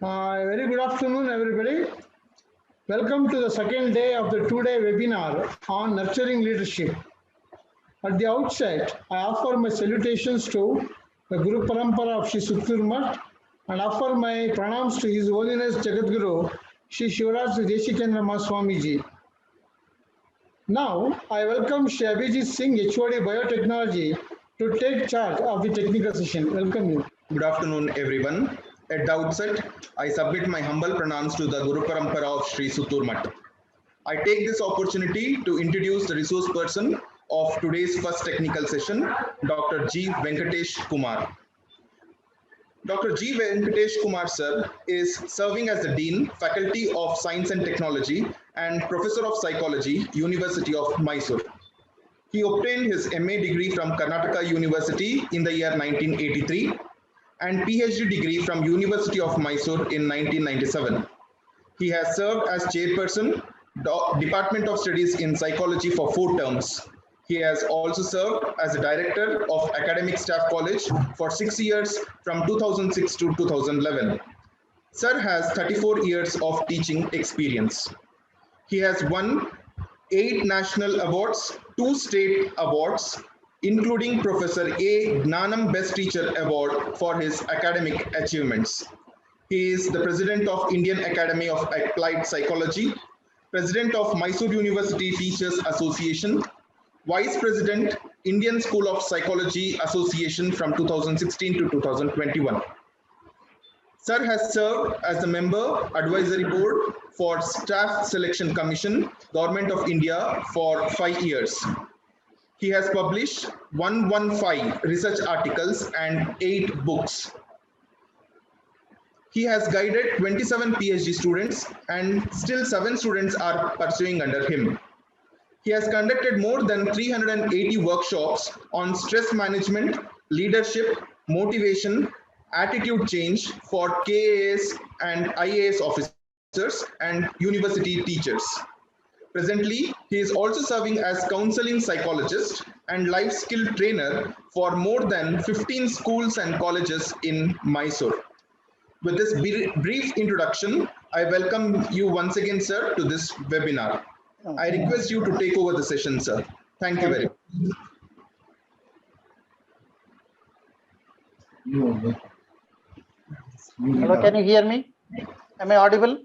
Very good afternoon, everybody. Welcome to the second day of the two-day webinar on nurturing leadership. At the outset, I offer my salutations to the Guru Parampara of Sri Suttur Mutt and offer my pranams to His Holiness Jagadguru Sri Shivaraj Deshichandra Swamiji. Now, I welcome Sri Abhijit Singh, HOD Biotechnology, to take charge of the technical session. Welcome you. Good afternoon, everyone. At the outset, I submit my humble pranams to the Guru Parampara of Sri Suttur Mutt. I take this opportunity to introduce the resource person of today's first technical session, Dr. G. Venkatesh Kumar. Dr. G. Venkatesh Kumar sir is serving as the Dean, Faculty of Science and Technology and Professor of Psychology, University of Mysore. He obtained his MA degree from Karnataka University in the year 1983 and PhD degree from University of Mysore in 1997. He has served as chairperson, Department of Studies in Psychology for 4 terms. He has also served as a director of Academic Staff College for 6 years from 2006 to 2011. Sir has 34 years of teaching experience. He has won 8 national awards, 2 state awards, including Professor A. Gnanam Best Teacher Award for his academic achievements. He is the President of Indian Academy of Applied Psychology, President of Mysore University Teachers Association, Vice President, Indian School of Psychology Association from 2016 to 2021. Sir has served as the member advisory board for Staff Selection Commission, Government of India for 5 years. He has published 115 research articles and 8 books. He has guided 27 PhD students and still 7 students are pursuing under him. He has conducted more than 380 workshops on stress management, leadership, motivation, attitude change for KAS and IAS officers and university teachers. Presently, he is also serving as counseling psychologist and life skill trainer for more than 15 schools and colleges in Mysore. With this brief introduction, I welcome you once again, sir, to this webinar. I request you to take over the session, sir. Thank you very much. Hello, can you hear me? Am I audible?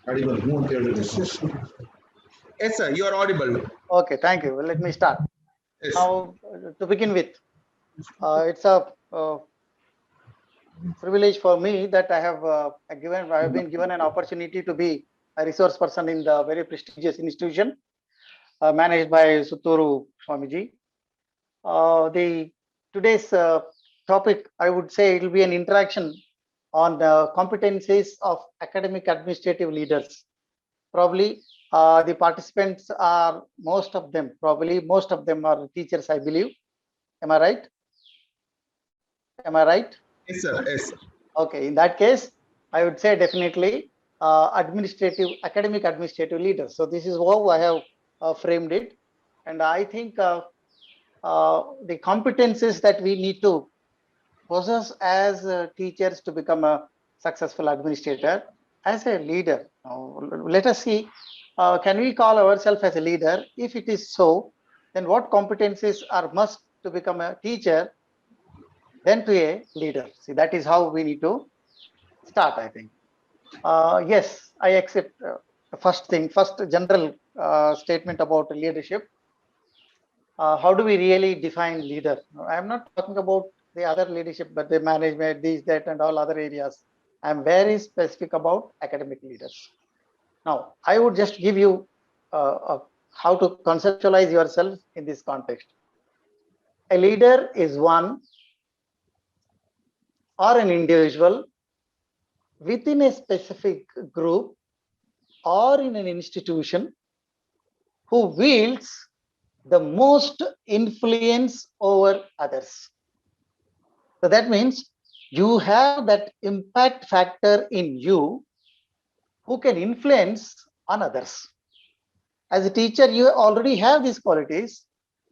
Yes, sir, you are audible. Okay, thank you. Well, let me start. Yes. Now, to begin with, it's a privilege for me that I have been given an opportunity to be a resource person in the very prestigious institution managed by Sutturu Swamiji. Today's topic, I would say, it will be an interaction on the competencies of academic administrative leaders. Probably the participants are most of them are teachers, I believe. Am I right? Am I right? Yes, sir. Yes. Okay, in that case, I would say definitely academic administrative leaders. So this is how I have framed it. And I think the competencies that we need to possess as teachers to become a successful administrator, as a leader. Now, let us see, can we call ourselves as a leader? If it is so, then what competencies are must to become a teacher, then to a leader? See, that is how we need to start, I think. Yes, I accept the first general statement about leadership. How do we really define leader? I am not talking about the other leadership, but the management, this, that, and all other areas. I'm very specific about academic leaders. Now, I would just give you how to conceptualize yourself in this context. A leader is one or an individual within a specific group or in an institution who wields the most influence over others. So that means you have that impact factor in you who can influence on others. As a teacher, you already have these qualities,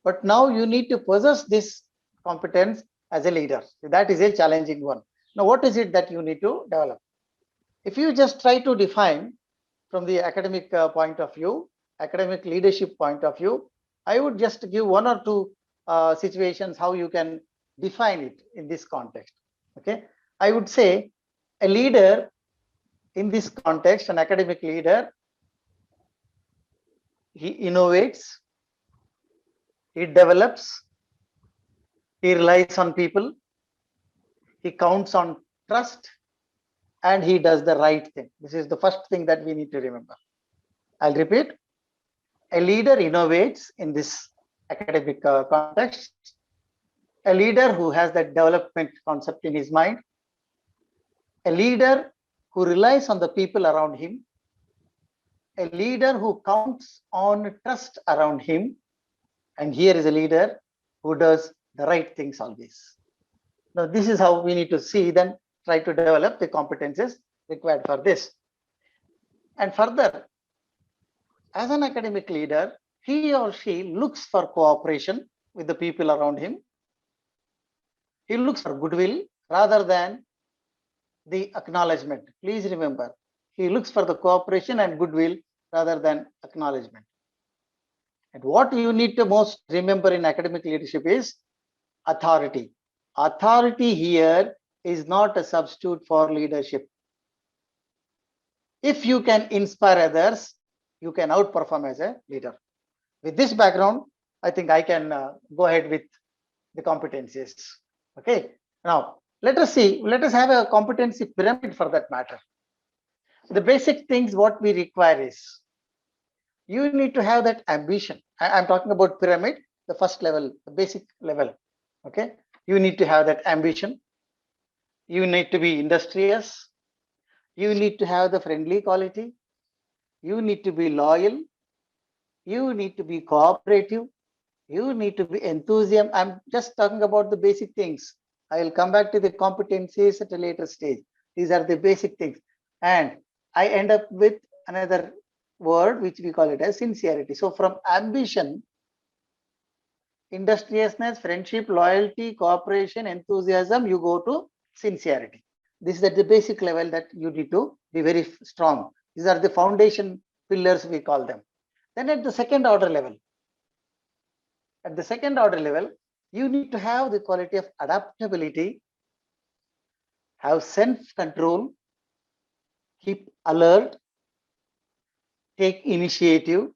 but now you need to possess this competence as a leader. That is a challenging one. Now, what is it that you need to develop? If you just try to define from the academic point of view, academic leadership point of view, I would just give one or two situations how you can define it in this context. Okay, I would say a leader in this context, an academic leader, he innovates, he develops, he relies on people, he counts on trust, and he does the right thing. This is the first thing that we need to remember. I'll repeat. A leader innovates in this academic context. A leader who has that development concept in his mind. A leader who relies on the people around him. A leader who counts on trust around him. And here is a leader who does the right things always. Now, this is how we need to see, then try to develop the competences required for this. And further, as an academic leader, he or she looks for cooperation with the people around him. He looks for goodwill rather than the acknowledgement. Please remember, he looks for the cooperation and goodwill rather than acknowledgement. And what you need to most remember in academic leadership is authority. Authority here is not a substitute for leadership. If you can inspire others, you can outperform as a leader. With this background, I think I can go ahead with the competencies. Okay. Now, let us have a competency pyramid for that matter. The basic things what we require is, you need to have that ambition. I'm talking about pyramid, the first level, the basic level. Okay. You need to have that ambition. You need to be industrious. You need to have the friendly quality. You need to be loyal. You need to be cooperative. You need to be enthusiastic. I'm just talking about the basic things. I will come back to the competencies at a later stage. These are the basic things. And I end up with another word, which we call it as sincerity. So from ambition, industriousness, friendship, loyalty, cooperation, enthusiasm, you go to sincerity. This is at the basic level that you need to be very strong. These are the foundation pillars, we call them. Then at the second order level, you need to have the quality of adaptability, have self-control, keep alert, take initiative.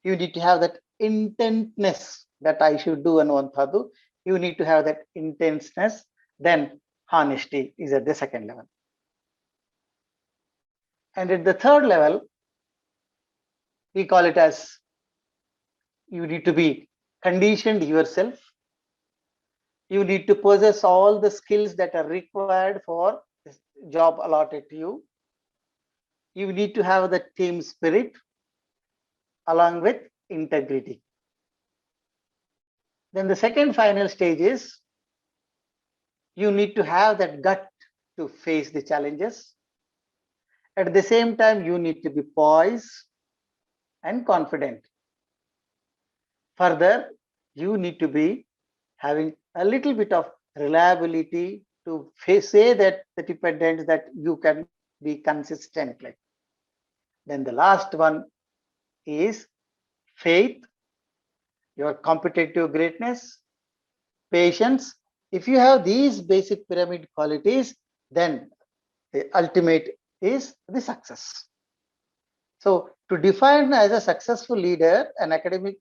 You need to have that intentness that I should do and want to do. You need to have that intenseness. Then honesty is at the second level. And at the third level, we call it as, you need to be conditioned yourself. You need to possess all the skills that are required for this job allotted to you. You need to have the team spirit along with integrity. Then the second final stage is, you need to have that gut to face the challenges. At the same time, you need to be poised and confident. Further, you need to be having a little bit of reliability to say that the dependents that you can be consistent. Like. Then the last one is faith, your competitive greatness, patience. If you have these basic pyramid qualities, then the ultimate is the success. So to define as a successful leader, an academic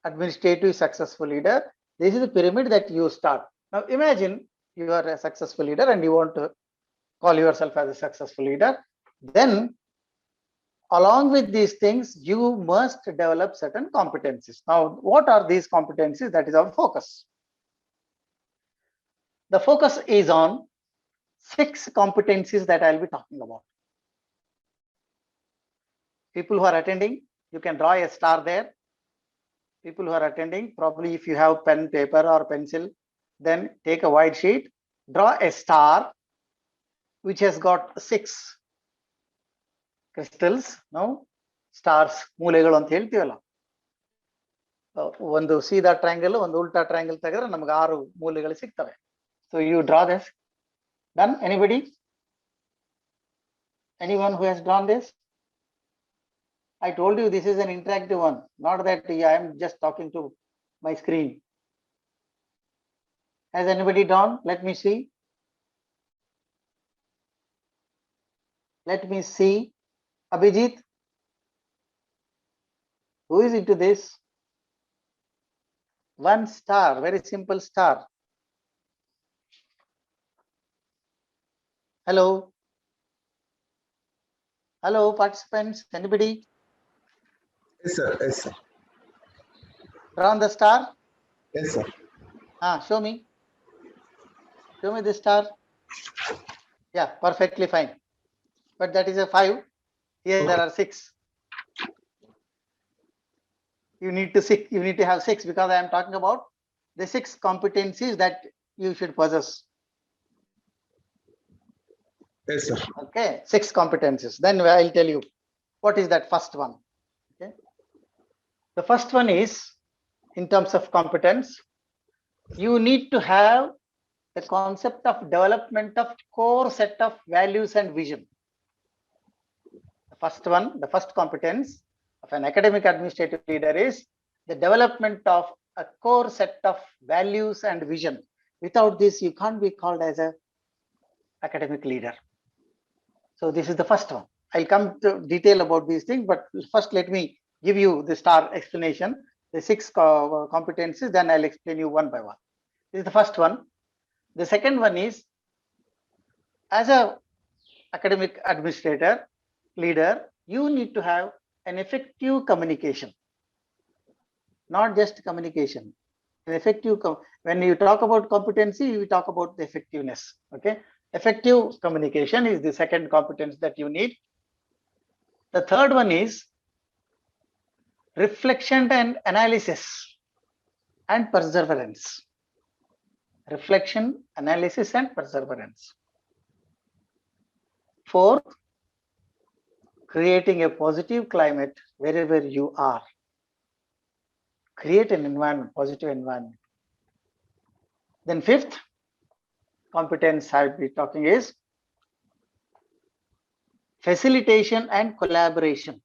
administrative successful leader, this is the pyramid that you start. Now imagine you are a successful leader and you want to call yourself as a successful leader. Then along with these things, you must develop certain competencies. Now, what are these competencies? That is our focus. The focus is on 6 competencies that I'll be talking about. People who are attending, you can draw a star there. People who are attending, probably if you have pen, paper or pencil, then take a white sheet, draw a star which has got 6 crystals. Now, stars, ಮೂಲೆಗಳು ಅಂತ ಹೇಳ್ತೀವಲ್ಲ, ಒಂದು ಸೀದಾ triangle, ಒಂದು ಉಲ್ಟಾ triangle ತೆಗೆದ್ರೆ ನಮಗೆ 6 ಮೂಲೆಗಳು ಸಿಗ್ತವೆ. So you draw this Done? Anybody? Anyone who has drawn this? I told you this is an interactive one, not that I am just talking to my screen. Has anybody drawn? Let me see. Let me see. Abhijit, who is into this? One star, very simple star. Hello. Hello, participants. Anybody Yes, sir. Yes, sir. drawn the star? Yes, sir. Show me. Show me the star. Yeah, perfectly fine. But that is a 5. Here there are 6. You need to have 6 because I am talking about the 6 competencies that you should possess. Yes, sir. Okay, 6 competencies. Then I'll tell you what is that first one. Okay. The first one is, in terms of competence, you need to have the concept of development of core set of values and vision. The first one, the first competence of an academic administrative leader is the development of a core set of values and vision. Without this, you can't be called as an academic leader. So this is the first one. I'll come to detail about these things, but first let me give you the star explanation, the 6 competencies, then I'll explain you one by one. This is the first one. The second one is, as a academic administrator, leader, you need to have an effective communication, not just communication. An effective, when you talk about competency, you talk about the effectiveness. Okay, effective communication is the second competence that you need. The third one is reflection and analysis and perseverance. Reflection, analysis, and perseverance. Fourth, creating a positive climate wherever you are. Create an environment, positive environment. Then fifth competence I'll be talking is facilitation and collaboration.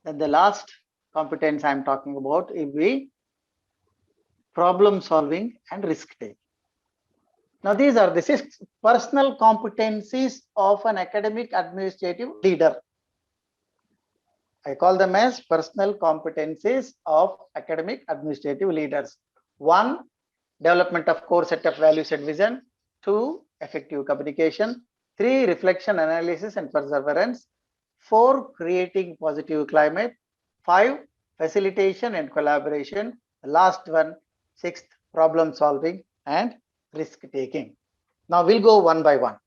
Then the last competence I'm talking about will be problem solving and risk taking. Now, these are the 6 personal competencies of an academic administrative leader. I call them as personal competencies of academic administrative leaders. 1, development of core set of values and vision. 2, effective communication. 3, reflection, analysis, and perseverance. 4, creating positive climate. 5, facilitation and collaboration. The last one, 6th, problem solving and risk taking. Now we'll go one by one.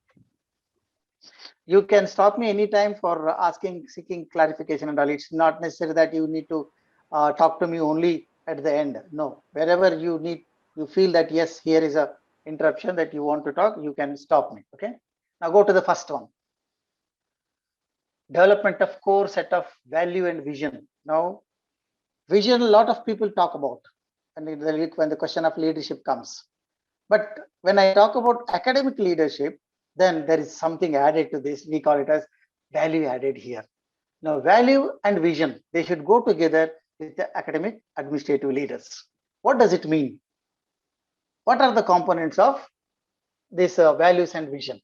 You can stop me anytime for asking, seeking clarification and all. It's not necessary that you need to talk to me only at the end. No, wherever you need, you feel that yes, here is a interruption that you want to talk, you can stop me. Okay. Now go to the first one. Development of core set of value and vision. Now, vision, a lot of people talk about, and when the question of leadership comes. But when I talk about academic leadership, then there is something added to this. We call it as value added here. Now, value and vision, they should go together with the academic administrative leaders. What does it mean? What are the components of this values and vision?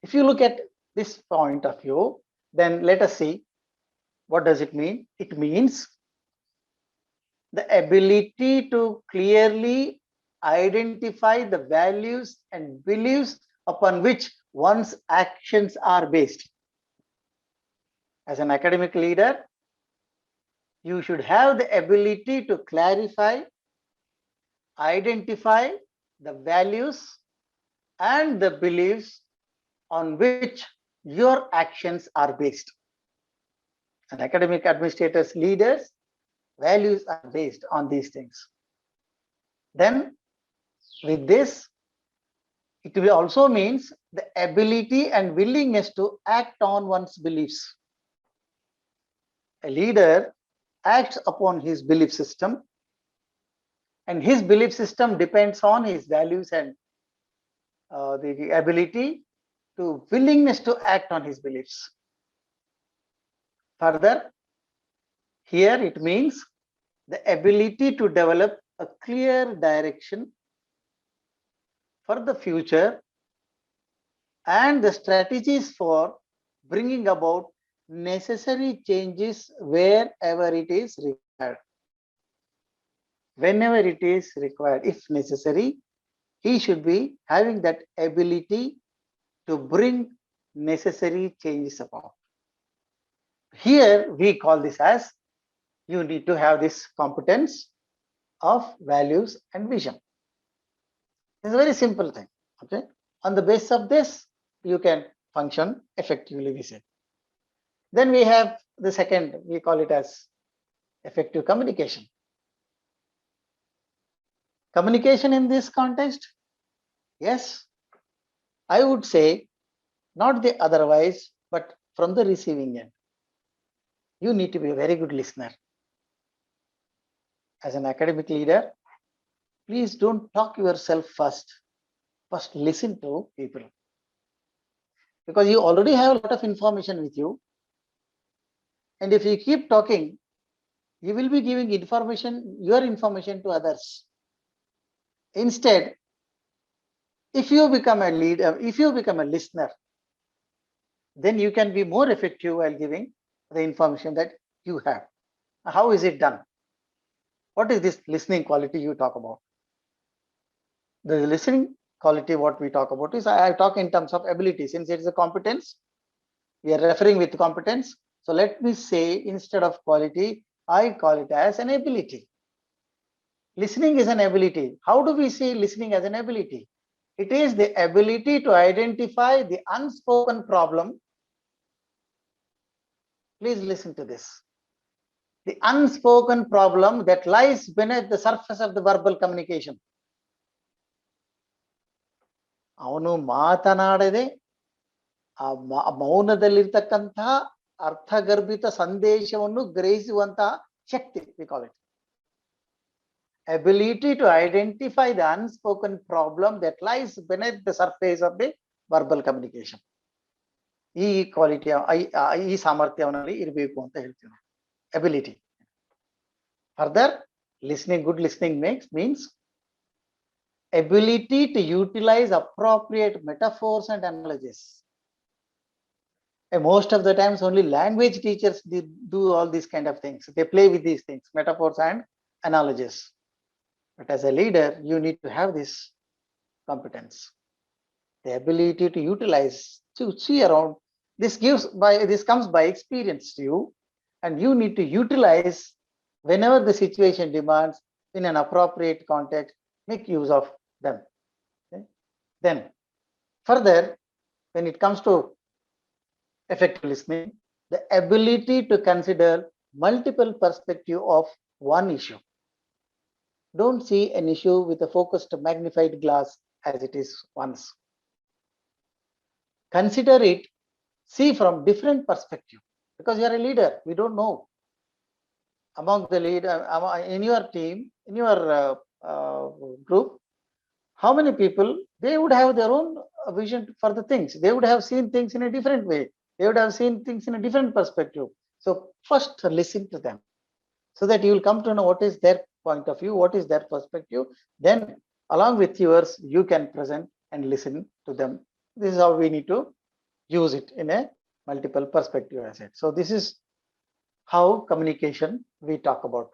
If you look at this point of view, then let us see, what does it mean? It means the ability to clearly identify the values and beliefs upon which one's actions are based. As an academic leader, you should have the ability to clarify, identify the values and the beliefs on which your actions are based. An academic administrator's leaders, values are based on these things. Then with this, it will also means the ability and willingness to act on one's beliefs. A leader acts upon his belief system, and his belief system depends on his values and the ability to willingness to act on his beliefs. Further, here it means the ability to develop a clear direction for the future and the strategies for bringing about necessary changes wherever it is required. Whenever it is required, if necessary, he should be having that ability to bring necessary changes about. Here we call this as you need to have this competence of values and vision. It's a very simple thing. Okay. On the basis of this, you can function effectively, we say. Then we have the second, we call it as effective communication. Communication in this context, yes, I would say not the otherwise, but from the receiving end. You need to be a very good listener. As an academic leader, please don't talk yourself first. First, listen to people. Because you already have a lot of information with you. And if you keep talking, you will be giving information, your information to others. Instead, if you become a leader, if you become a listener, then you can be more effective while giving the information that you have. How is it done? What is this listening quality you talk about? The listening quality, what we talk about is, I talk in terms of ability. Since it is a competence, we are referring with competence. So let me say, instead of quality, I call it as an ability. Listening is an ability. How do we see listening as an ability? It is the ability to identify the unspoken problem. Please listen to this. The unspoken problem that lies beneath the surface of the verbal communication. ಅವನು ಮಾತನಾಡದೆ ಆ ಮೌನದಲ್ಲಿರ್ತಕ್ಕಂತಹ ಅರ್ಥಗರ್ಭಿತ ಸಂದೇಶವನ್ನು ಗ್ರಹಿಸುವಂತಹ ಶಕ್ತಿ, we call it. Ability to identify the unspoken problem that lies beneath the surface of the verbal communication. ಈ quality, ಈ ಸಾಮರ್ಥ್ಯವನಲ್ಲಿ ಇರಬೇಕು ಅಂತ ಹೇಳ್ತೀವಿ. Ability. Further, listening, good listening means ability to utilize appropriate metaphors and analogies. And most of the times only language teachers do all these kind of things. They play with these things, metaphors and analogies. But as a leader, you need to have this competence, the ability to utilize, to see around. This comes by experience to you, and you need to utilize whenever the situation demands in an appropriate context. Make use of them. Okay? Then further, when it comes to effective listening, the ability to consider multiple perspectives of one issue. Don't see an issue with a focused magnified glass as it is once. Consider it, see from different perspective, because you are a leader. We don't know among the leader in your team, in your group, how many people, they would have their own vision for the things. They would have seen things in a different way. They would have seen things in a different perspective. So first listen to them so that you will come to know what is their point of view, what is their perspective. Then along with yours, you can present and listen to them. This is how we need to use it in a multiple perspective, I said. So this is how communication we talk about.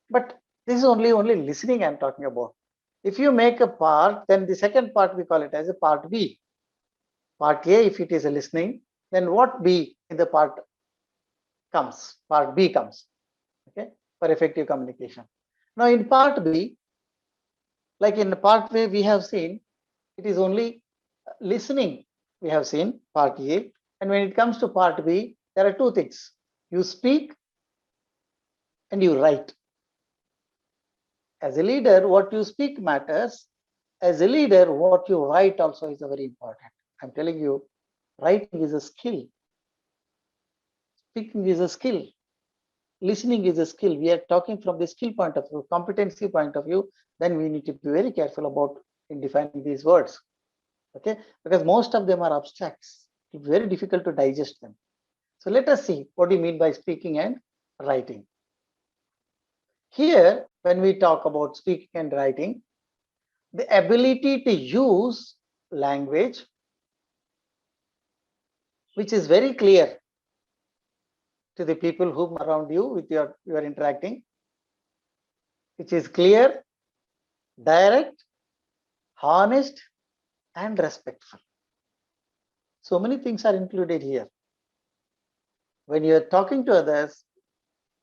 But this is only listening I'm talking about. If you make a part, then the second part we call it as a part B. Part A, if it is a listening, then what B in the part comes? Part B comes, okay, for effective communication. Now in part B, like in part A, we have seen it is only listening. We have seen part A, and when it comes to part B, there are two things. You speak and you write. As a leader, what you speak matters. As a leader, what you write also is very important. I'm telling you, writing is a skill. Speaking is a skill. Listening is a skill. We are talking from the skill point of view, competency point of view. Then we need to be very careful about in defining these words. Okay, because most of them are abstracts. It's very difficult to digest them. So let us see what do you mean by speaking and writing. Here, when we talk about speaking and writing, the ability to use language which is very clear to the people whom around you with you are interacting, which is clear, direct, honest, and respectful. So many things are included here. When you are talking to others,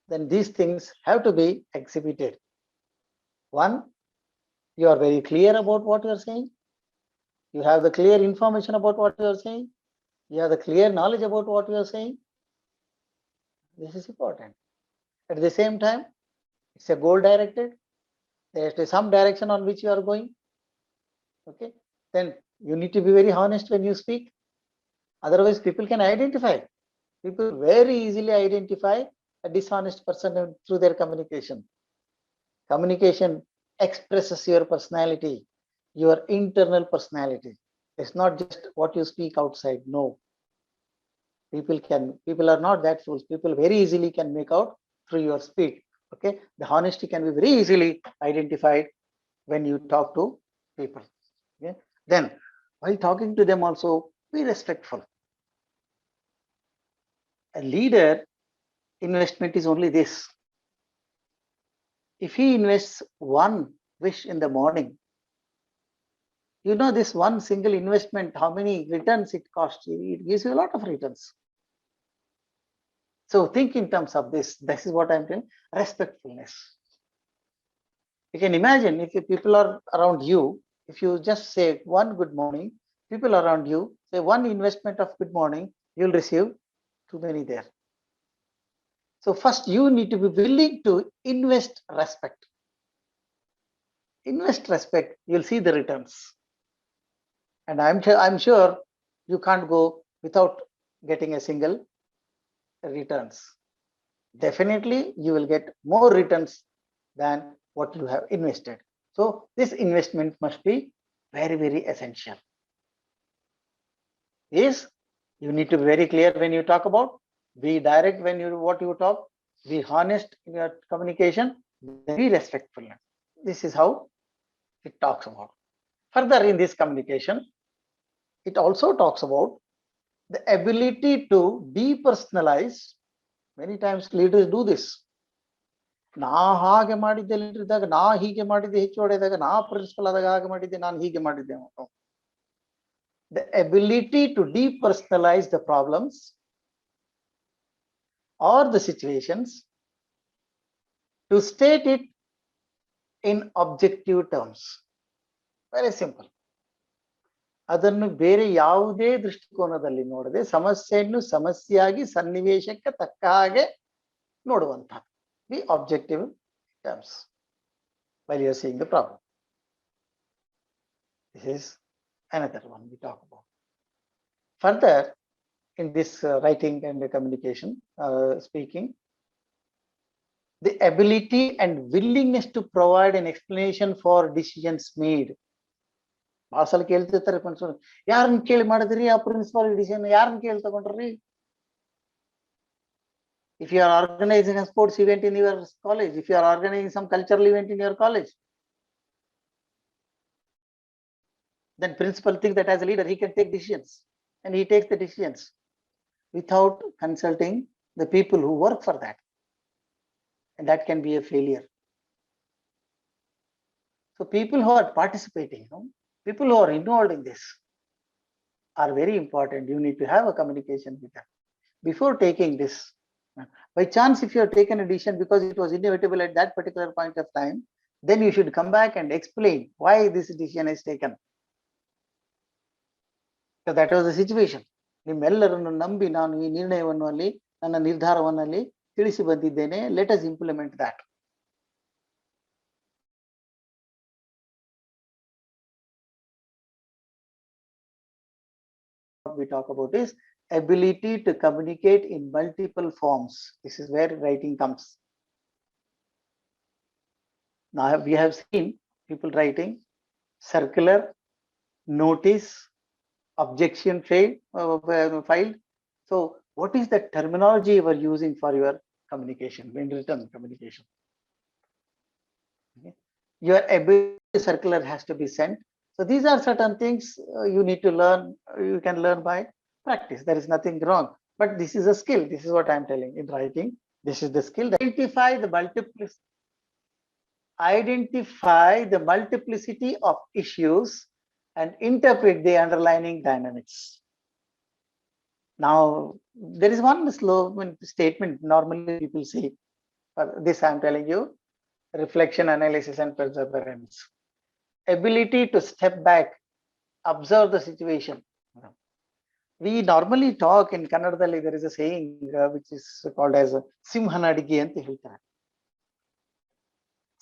then these things have to be exhibited. One, you are very clear about what you are saying. You have the clear information about what you are saying. You have the clear knowledge about what you are saying. This is important. At the same time, it's a goal directed. There is some direction on which you are going. Okay. Then you need to be very honest when you speak. Otherwise, people can identify. People very easily identify a dishonest person through their communication. Communication expresses your personality, your internal personality. It's not just what you speak outside. No. People are not that fools. People very easily can make out through your speech. Okay. The honesty can be very easily identified when you talk to people. Okay. Then while talking to them also, be respectful. A leader investment is only this. If he invests one wish in the morning, you know this one single investment, how many returns it costs you? It gives you a lot of returns. So think in terms of this. This is what I'm saying, respectfulness. You can imagine if people are around you, if you just say one good morning, people around you say one investment of good morning, you'll receive too many there. So first you need to be willing to invest respect. Invest respect, you'll see the returns. And I'm sure you can't go without getting a single returns. Definitely you will get more returns than what you have invested. So this investment must be very, very essential. Yes, you need to be very clear when you talk about, be direct when you what you talk, be honest in your communication, be respectful. This is how it talks about. Further in this communication, it also talks about the ability to depersonalize. Many times leaders do this. ನಾ ಹಾಗೆ ಮಾಡಿದ್ದೆ leader ಇದ್ದಾಗ, ನಾ ಹೀಗೆ ಮಾಡಿದ್ದೆ ಹೆಚ್ಚು ಹೊಡೆದಾಗ, ನಾ ಪ್ರಿನ್ಸಿಪಲ್ ಆದಾಗ ಹಾಗೆ ಮಾಡಿದ್ದೆ, ನಾನು ಹೀಗೆ ಮಾಡಿದ್ದೆ. The ability to depersonalize the problems or the situations, to state it in objective terms. Very simple. ಅದನ್ನು ಬೇರೆ ಯಾವುದೇ ದೃಷ್ಟಿಕೋನದಲ್ಲಿ ನೋಡದೆ ಸಮಸ್ಯೆಯನ್ನು ಸಮಸ್ಯೆಯಾಗಿ ಸನ್ನಿವೇಶಕ್ಕೆ ತಕ್ಕ ಹಾಗೆ ನೋಡುವಂತ the objective terms while you are seeing the problem. This is another one we talk about. Further in this writing and communication, speaking, the ability and willingness to provide an explanation for decisions made. ಭಾಳ ಸಲ ಕೇಳ್ತಿರ್ತಾರೆ principal, ಯಾರನ್ನ ಕೇಳಿ ಮಾಡಿದ್ರಿ ಆ principal decision, ಯಾರನ್ನ ಕೇಳಿ ತಗೊಂಡ್ರಿ? If you are organizing a sports event in your college, if you are organizing some cultural event in your college, then principal thinks that as a leader he can take decisions, and he takes the decisions without consulting the people who work for that, and that can be a failure. So people who are participating, people who are involved in this are very important. You need to have a communication with them before taking this. By chance, if you have taken a decision because it was inevitable at that particular point of time, then you should come back and explain why this decision is taken. So that was the situation. ನಿಮ್ಮೆಲ್ಲರನ್ನು ನಂಬಿ ನಾನು ಈ ನಿರ್ಣಯವನ್ನು ಅಲ್ಲಿ ನನ್ನ ನಿರ್ಧಾರವನ್ನಲ್ಲಿ ತಿಳಿಸಿ ಬಂದಿದ್ದೇನೆ. Let us implement that. What we talk about is ability to communicate in multiple forms. This is where writing comes. Now we have seen people writing circular, notice, objection filed. So what is the terminology you are using for your communication, in written communication? Okay. Your ability circular has to be sent. So these are certain things you need to learn. You can learn by practice. There is nothing wrong. But this is a skill. This is what I'm telling in writing. This is the skill. Identify the multiplicity of issues and interpret the underlying dynamics. Now, there is one slogan statement normally people say, this I'm telling you, reflection, analysis, and perseverance. Ability to step back, observe the situation. We normally talk in Kannadadalli, there is a saying which is called as Simhanadige anta ಹೇಳ್ತಾರೆ.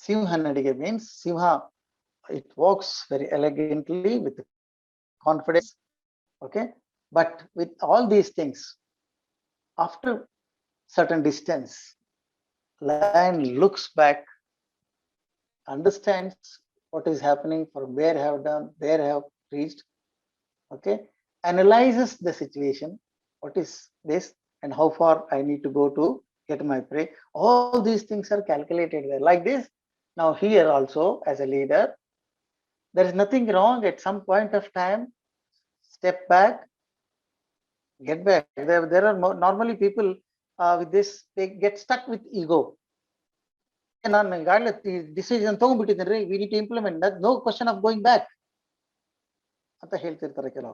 Simhanadige means Simha, it walks very elegantly with confidence. Okay, but with all these things, after certain distance, lion looks back, understands what is happening, from where I have done, where I have reached. Okay, analyzes the situation, what is this and how far I need to go to get my prey. All these things are calculated there like this. Now here also, as a leader, there is nothing wrong at some point of time, step back, get back. There are normally people with this, they get stuck with ego. Decision, we need to implement that, no question of going back.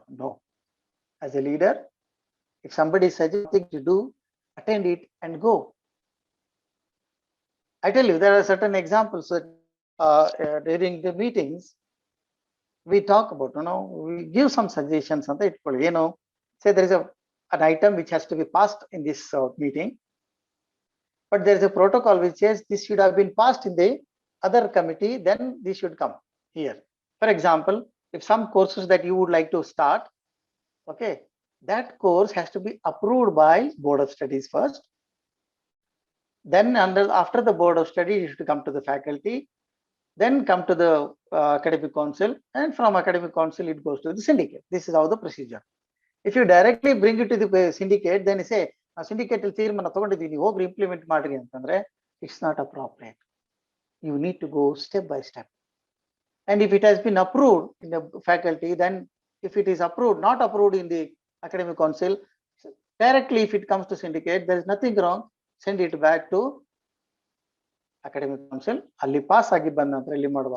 No. As a leader, if somebody suggests something to do, attend it and go. I tell you, there are certain examples during the meetings, we talk about, we give some suggestions. Say there is an item which has to be passed in this meeting, but there is a protocol which says this should have been passed in the other committee, then this should come here. For example, if some courses that you would like to start, okay, that course has to be approved by Board of Studies first. Then after the Board of Studies, you should come to the faculty, then come to the academic council, and from academic council, it goes to the syndicate. This is how the procedure. If you directly bring it to the syndicate, then you say, syndicate will implement, it's not appropriate. You need to go step by step. And if it has been approved in the faculty, then if it is approved, not approved in the academic council, directly if it comes to syndicate, there is nothing wrong, send it back to academic council,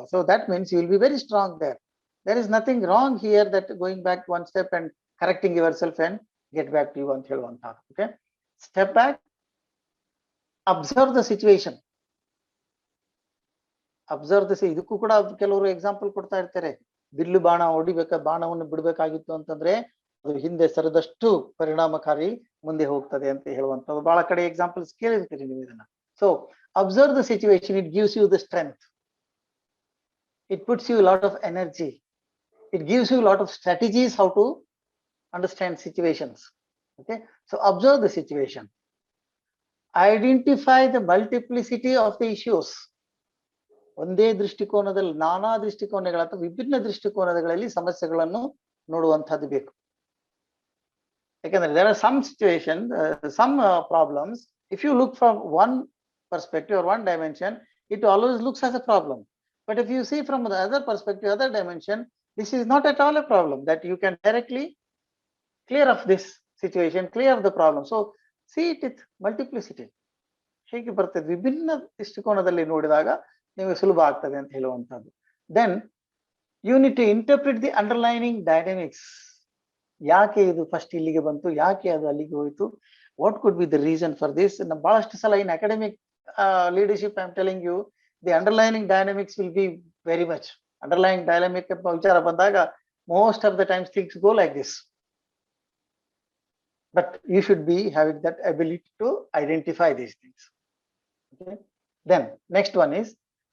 so that means you will be very strong there. There is nothing wrong here that going back one step and correcting yourself and get back to you and tell one talk. Okay, step back, observe the situation. Observe the ಇದಕ್ಕೂ ಕೂಡ ಕೆಲವರು example ಕೊಡ್ತಾ ಇರ್ತಾರೆ. Bill ಬಾಣ ಬಾಣವನ್ನು ಬಿಡಬೇಕಾಗಿತ್ತು ಅಂತಂದ್ರೆ ಅದು ಹಿಂದೆ ಸರಿದಷ್ಟು ಪರಿಣಾಮಕಾರಿ ಮುಂದೆ ಹೋಗ್ತದೆ ಅಂತ ಹೇಳುವಂತದ್ದು ಬಹಳ ಕಡೆ ಎಕ್ಸಾಂಪಲ್ಸ್ ಕೇಳಿರ್ತೀರಿ ನೀವು ಇದನ್ನ. So observe the situation, it gives you the strength, it puts you a lot of energy, it gives you a lot of strategies how to understand situations. Okay, so observe the situation, identify the multiplicity of the issues. ಒಂದೇ ದೃಷ್ಟಿಕೋನದಲ್ಲಿ ನಾನಾ ದೃಷ್ಟಿಕೋನಗಳ ಅಥವಾ ವಿಭಿನ್ನ ದೃಷ್ಟಿಕೋನಗಳಲ್ಲಿ ಸಮಸ್ಯೆಗಳನ್ನು ನೋಡುವಂತದ್ದು ಬೇಕು. ಯಾಕಂದ್ರೆ there are some situations, some problems, if you look from one perspective or one dimension, it always looks as a problem. But if you see from the other perspective, other dimension, this is not at all a problem, that you can directly clear of this situation, clear of the problem. So see it with multiplicity. ಹೇಗೆ ಬರ್ತದೆ, ವಿಭಿನ್ನ ದೃಷ್ಟಿಕೋನದಲ್ಲಿ ನೋಡಿದಾಗ ನಿಮಗೆ ಸುಲಭ ಆಗ್ತದೆ ಅಂತ ಹೇಳುವಂತದ್ದು. Then you need to interpret the underlying dynamics. ಯಾಕೆ ಇದು ಫಸ್ಟ್ ಇಲ್ಲಿಗೆ ಬಂತು, ಯಾಕೆ ಅದು ಅಲ್ಲಿಗೆ ಹೋಯಿತು, what could be the reason for this. ಬಹಳಷ್ಟು ಸಲ in academic leadership, I am telling you, the underlying dynamics will be very much. Underlying dynamic ವಿಚಾರ ಬಂದಾಗ most of the times things go like this. But you should be having that ability to identify these things. Okay. Then next one is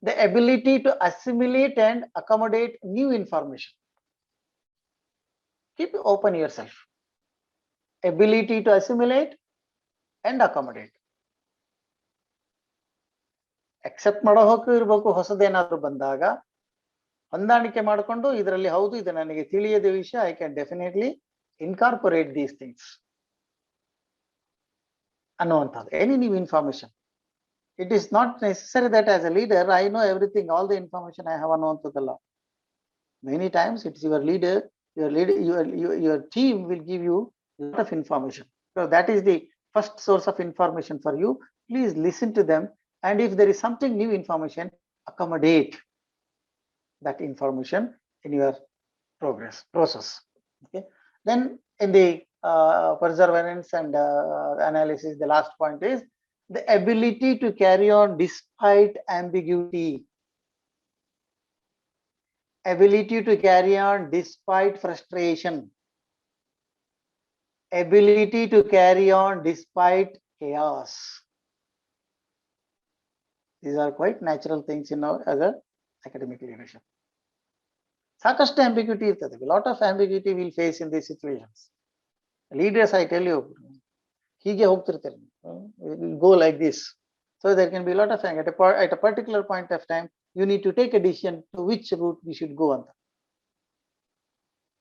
the ability to assimilate and accommodate new information. Keep open yourself. Ability to assimilate and accommodate. Accept ಮಾಡೋ ಹೋಗು ಇರಬೇಕು, ಹೊಸದೇನಾದ್ರೂ ಬಂದಾಗ ಹೊಂದಾಣಿಕೆ ಮಾಡಿಕೊಂಡು ಇದರಲ್ಲಿ ಹೌದು ಇದು ನನಗೆ ತಿಳಿಯದ ವಿಷಯ, I can definitely incorporate these things ಅನ್ನುವಂಥದ್ದು. Any new information, it is not necessary that as a leader I know everything, all the information I have ಅನ್ನುವಂಥದ್ದಲ್ಲ. Many times it's your leader, your team will give you a lot of information. So that is the first source of information for you. Please listen to them, and if there is something new information, accommodate that information in your process. Okay. Then in the perseverance and analysis, the last point is the ability to carry on despite ambiguity. Ability to carry on despite frustration. Ability to carry on despite chaos. These are quite natural things in our as a academic leadership. ಸಾಕಷ್ಟು ambiguity ಇರ್ತದೆ. A lot of ambiguity we'll face in these situations. Leaders, I tell you, ಹೀಗೆ ಹೋಗ್ತಿರ್ತಾರೆ, go like this. So there can be a lot of things. At a particular point of time, you need to take a decision to which route we should go ಅಂತ.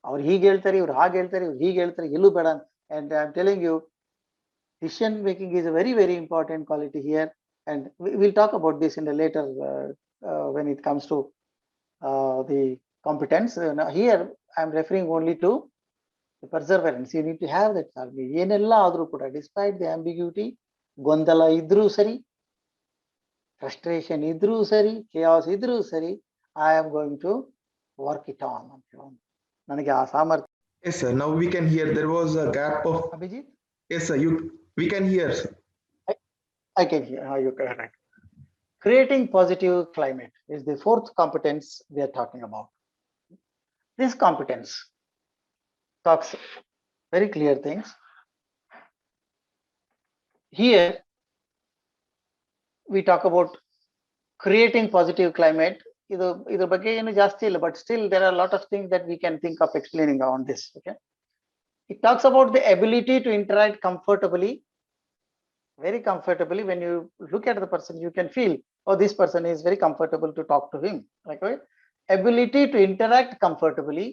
ಅವ್ರು ಹೀಗೆ ಹೇಳ್ತಾರೆ, ಇವ್ರು ಹಾಗೆ ಹೇಳ್ತಾರೆ, ಇವ್ರು ಹೀಗೆ ಹೇಳ್ತಾರೆ, ಎಲ್ಲೂ ಬೇಡ. And I'm telling you, decision making is a very, very important quality here. And we'll talk about this in the later when it comes to the competence. Here I'm referring only to the perseverance. You need to have that. ಏನೆಲ್ಲ ಆದ್ರೂ ಕೂಡ, despite the ambiguity, ಗೊಂದಲ ಇದ್ರೂ ಸರಿ, frustration idru sari, chaos idru sari, I am going to work it on. Nanage aa samarthya. Yes, sir. Now we can hear. There was a gap of. Abhijit? Yes, sir. We can hear, sir. I can hear. You correct. Creating positive climate is the fourth competence we are talking about. This competence talks very clear things. Here we talk about creating positive climate. Iದ್ರ ಬಗ್ಗೆ ಏನು ಜಾಸ್ತಿ ಇಲ್ಲ, but still there are a lot of things that we can think of explaining on this. Okay, it talks about the ability to interact comfortably, very comfortably. When you look at the person, you can feel, oh, this person is very comfortable to talk to him. Like, right? Ability to interact comfortably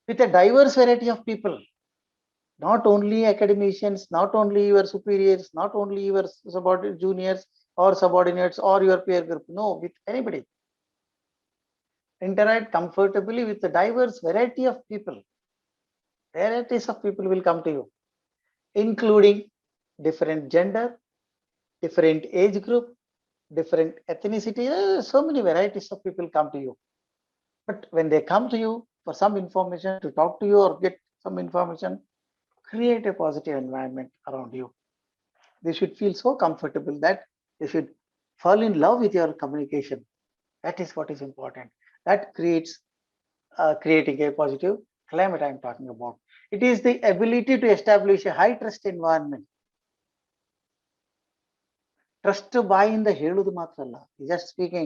with a diverse variety of people, not only academicians, not only your superiors, not only your subordinate juniors or subordinates or your peer group. No, with anybody. Interact comfortably with a diverse variety of people. Varieties of people will come to you, including different gender, different age group, different ethnicity. So many varieties of people come to you. But when they come to you for some information, to talk to you or get some information, create a positive environment around you. They should feel so comfortable that they should fall in love with your communication. That is what is important. That creates creating a positive climate I am talking about. It is the ability to establish a high trust environment. Trust ಬಾಯಿಂದ ಹೇಳುದು ಮಾತ್ರ ಅಲ್ಲ, just speaking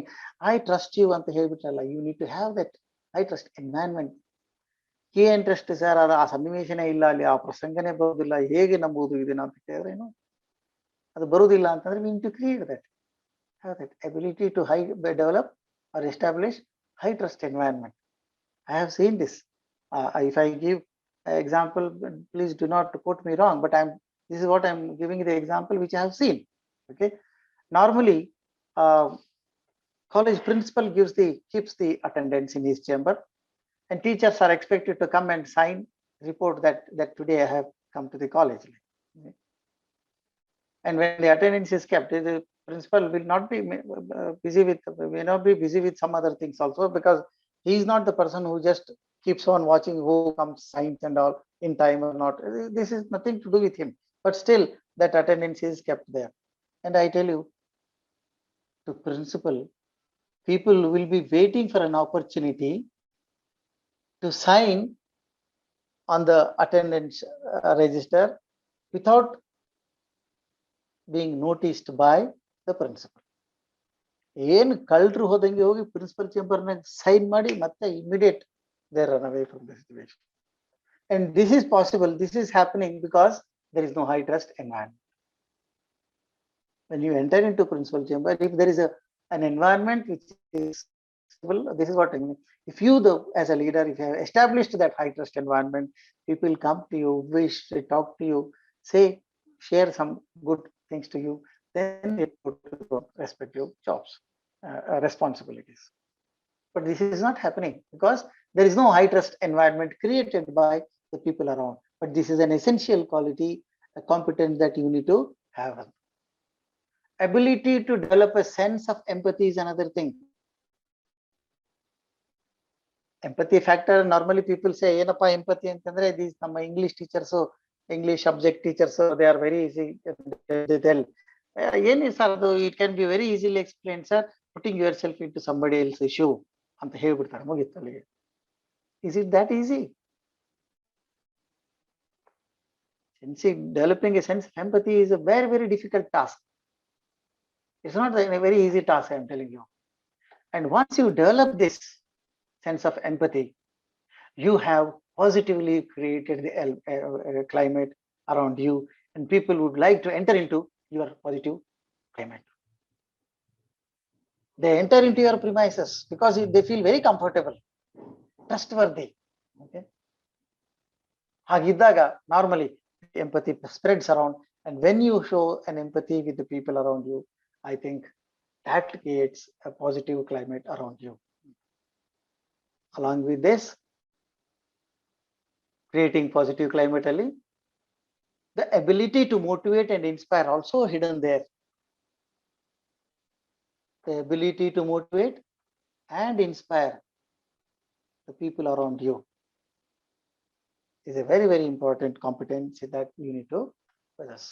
I trust you ಅಂತ ಹೇಳ್ಬಿಟ್ರಲ್ಲ, you need to have that high trust environment. ಏನ್ trust sir, ಅದು ಆ ಸನ್ನಿವೇಶನೇ ಇಲ್ಲ, ಅಲ್ಲಿ ಆ ಪ್ರಸಂಗನೇ ಬರುವುದಿಲ್ಲ, ಹೇಗೆ ನಂಬುವುದು ಇದನ್ನ ಅಂತ ಕೇಳಿದ್ರೇನು, ಅದು ಬರುವುದಿಲ್ಲ ಅಂತಂದ್ರೆ we need to create that, have that ability to develop or establish high trust environment. I have seen this. If I give an example, please do not quote me wrong, but this is what I'm giving the example which I have seen. Okay, normally college principal keeps the attendance in his chamber, and teachers are expected to come and sign report that today I have come to the college. And when the attendance is kept, the principal will not be busy with some other things also, because he is not the person who just keeps on watching who comes, signs and all in time or not. This is nothing to do with him, but still that attendance is kept there. And I tell you, to principal, people will be waiting for an opportunity to sign on the attendance register without being noticed by the principal. ಏನು ಕಳ್ಳರು ಹೋದಂಗೆ ಹೋಗಿ principal ಚೇಂಬರ್ನಾಗ sign ಮಾಡಿ ಮತ್ತೆ immediate they run away from the situation. And this is possible, this is happening because there is no high trust environment. When you enter into principal chamber, if there is an environment which is This is what I mean. If you, as a leader, if you have established that high trust environment, people come to you, wish, they talk to you, say, share some good things to you, then they go to the respective jobs, responsibilities. But this is not happening because there is no high trust environment created by the people around. But this is an essential quality, a competence that you need to have. Ability to develop a sense of empathy is another thing. Empathy factor, normally people say, ಏನಪ್ಪ empathy ಅಂತಂದ್ರೆ these ನಮ್ಮ English teachers, English subject teachers, they are very easy. They tell, it can be very easily explained, sir, putting yourself into somebody else's shoe ಅಂತ ಹೇಳ್ಬಿಡ್ತಾರೆ, ಮುಗಿತ್ತು ಅಲ್ಲಿಗೆ. Is it that easy? Developing a sense of empathy is a very, very difficult task. It's not a very easy task, I am telling you. And once you develop this sense of empathy, you have positively created the climate around you, and people would like to enter into your positive climate. They enter into your premises because they feel very comfortable, trustworthy. Okay. Hagidaga, normally empathy spreads around, and when you show an empathy with the people around you, I think that creates a positive climate around you. Along with this, creating positive climate, the ability to motivate and inspire also hidden there. The ability to motivate and inspire the people around you is a very, very important competency that you need to possess.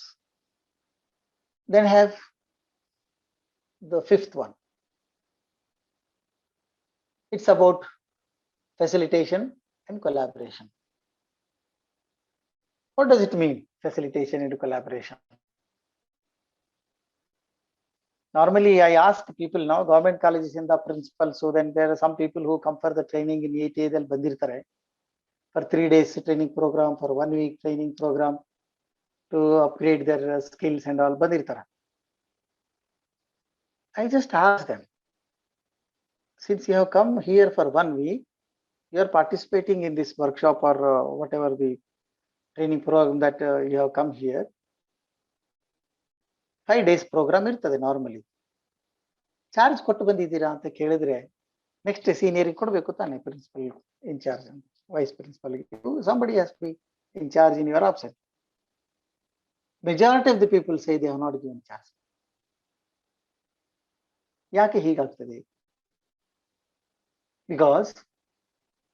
Then have the fifth one. It's about facilitation and collaboration. What does it mean, facilitation and collaboration? Normally, I ask people now, government colleges in the principal, so then there are some people who come for the training in 8 days, bandirtare for 3 days training program, for 1 week training program to upgrade their skills and all, bandirtara. I just ask them, since you have come here for 1 week, you are participating in this workshop or whatever the training program that you have come here. 5 days program irtade normally. Charge ಕೊಟ್ಟು ಬಂದಿದ್ದೀರಾ ಅಂತ ಕೇಳಿದ್ರೆ next senior ಕೊಡಬೇಕು ತಾನೆ, principal in charge, vice principal, somebody has to be in charge in your absence. Majority of the people say they have not given charge. ಯಾಕೆ ಹೀಗಾಗ್ತದೆ? Because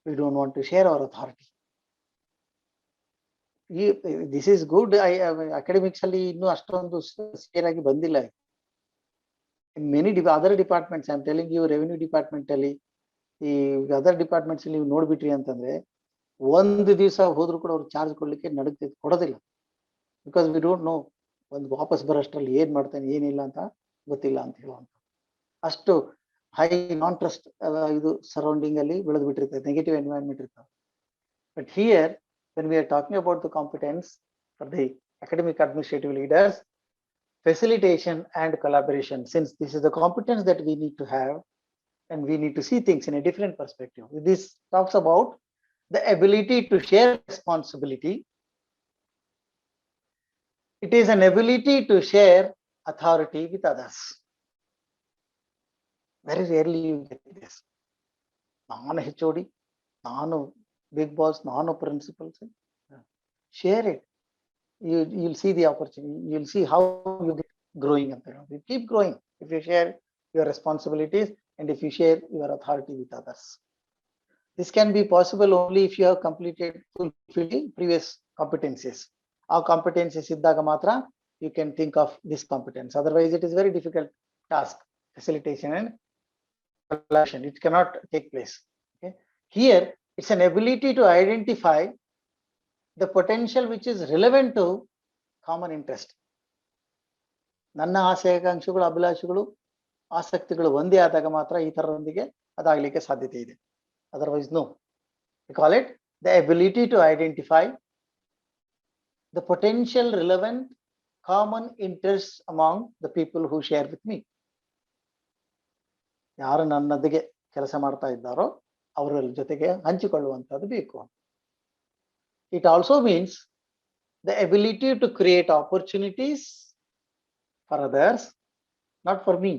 we don't want to share our authority. This is good. Academics ಅಲ್ಲಿ ಇನ್ನೂ ಅಷ್ಟೊಂದು ಸೇರ್ ಆಗಿ ಬಂದಿಲ್ಲ. In many other departments, I am telling you, revenue department ಅಲ್ಲಿ, ಈ other departments ಅಲ್ಲಿ ನೀವು ನೋಡ್ಬಿಟ್ರಿ ಅಂತಂದ್ರೆ ಒಂದು ದಿವಸ ಹೋದ್ರು ಕೂಡ ಅವ್ರು ಚಾರ್ಜ್ ಕೊಡ್ಲಿಕ್ಕೆ ಕೊಡೋದಿಲ್ಲ. ಬಿಕಾಸ್ ವಿ ಡೋಂಟ್ ನೋ, ಒಂದು ವಾಪಸ್ ಬರೋಷ್ಟರಲ್ಲಿ ಏನ್ ಮಾಡ್ತಾನೆ ಏನಿಲ್ಲ ಅಂತ ಗೊತ್ತಿಲ್ಲ ಅಂತ ಹೇಳುವಂತ ಅಷ್ಟು ಹೈ ನಾನ್ ಟ್ರಸ್ಟ್ ಇದು ಸರೌಂಡಿಂಗ್ ಅಲ್ಲಿ ಬೆಳೆದು ಬಿಟ್ಟಿರ್ತದೆ, ನೆಗೆಟಿವ್ ಎನ್ವೈರನ್ಮೆಂಟ್ ಇರ್ತದೆ. But here when we are talking about the competence for the academic administrative leaders, facilitation and collaboration, since this is the competence that we need to have and we need to see things in a different perspective. This talks about the ability to share responsibility. It is an ability to share authority with others. Very rarely you get this. ನಾನು HOD, ನಾನು big boss, non principals, share it. You'll see the opportunity. You'll see how you get growing. You keep growing if you share your responsibilities and if you share your authority with others. This can be possible only if you have fulfilled previous competencies. Our competencies iddaga matra you can think of this competence. Otherwise, it is very difficult task. Facilitation and collaboration, it cannot take place. Okay? Here, it's an ability to identify the potential which is relevant to common interest. ನನ್ನ ಆಸೆ ಆಕಾಂಕ್ಷೆಗಳು, ಅಭಿಲಾಷೆಗಳು, ಆಸಕ್ತಿಗಳು ಒಂದೇ ಆದಾಗ ಮಾತ್ರ ಈ ತರದೊಂದಿಗೆ ಅದಾಗಲಿಕ್ಕೆ ಸಾಧ್ಯತೆ ಇದೆ. Otherwise, no. We call it the ability to identify the potential relevant common interests among the people who share with me. ಯಾರು ನನ್ನೊಂದಿಗೆ ಕೆಲಸ ಮಾಡ್ತಾ ಇದ್ದಾರೋ ಅವರ ಜೊತೆಗೆ ಹಂಚಿಕೊಳ್ಳುವಂಥದ್ದು ಬೇಕು. It also means the ability to create opportunities for others, not for me.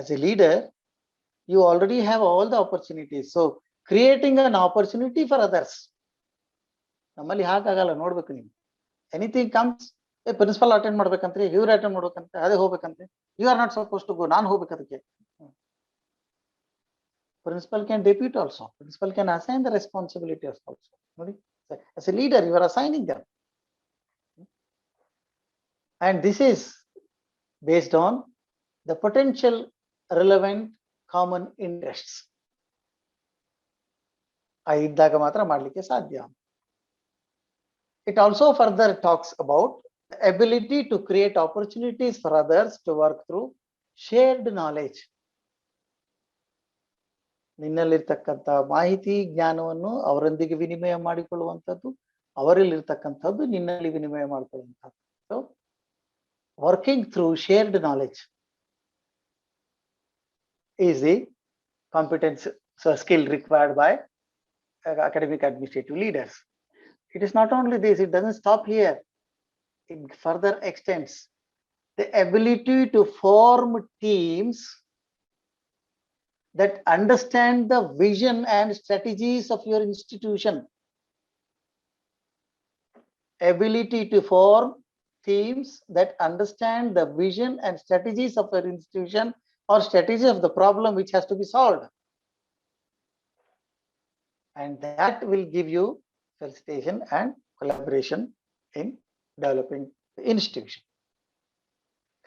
As a leader, you already have all the opportunities. So creating an opportunity for others. ನಮ್ಮಲ್ಲಿ ಹಾಗಾಗಲ್ಲ, ನೋಡ್ಬೇಕು ನೀವು. ಎನಿಥಿಂಗ್ ಕಮ್ಸ್, ಪ್ರಿನ್ಸಿಪಲ್ ಅಟೆಂಡ್ ಮಾಡ್ಬೇಕಂತ್ರಿ, ಇವ್ರು attend ಮಾಡ್ಬೇಕಂತ, ಅದೇ ಹೋಗ್ಬೇಕಂತೆ, you are not suppose to go, ನಾನು ಹೋಗ್ಬೇಕು ಅದಕ್ಕೆ. Principal can depute also. Principal can assign the responsibilities also. As a leader, you are assigning them. And this is based on the potential relevant common interests. ಇದ್ದಾಗ ಮಾತ್ರ ಮಾಡಲಿಕ್ಕೆ ಸಾಧ್ಯ. It also further talks about the ability to create opportunities for others to work through shared knowledge. ನಿನ್ನಲ್ಲಿರ್ತಕ್ಕಂಥ ಮಾಹಿತಿ ಜ್ಞಾನವನ್ನು ಅವರೊಂದಿಗೆ ವಿನಿಮಯ ಮಾಡಿಕೊಳ್ಳುವಂಥದ್ದು, ಅವರಲ್ಲಿರ್ತಕ್ಕಂಥದ್ದು ನಿನ್ನಲ್ಲಿ ವಿನಿಮಯ ಮಾಡಿಕೊಳ್ಳುವಂಥದ್ದು. So working through shared knowledge is the competence skill required by academic administrative leaders. It is not only this, it doesn't stop here. It further extends the ability to form teams that understand the vision and strategies of your institution. Ability to form teams that understand the vision and strategies of your institution or strategy of the problem which has to be solved. And that will give you facilitation and collaboration in developing the institution.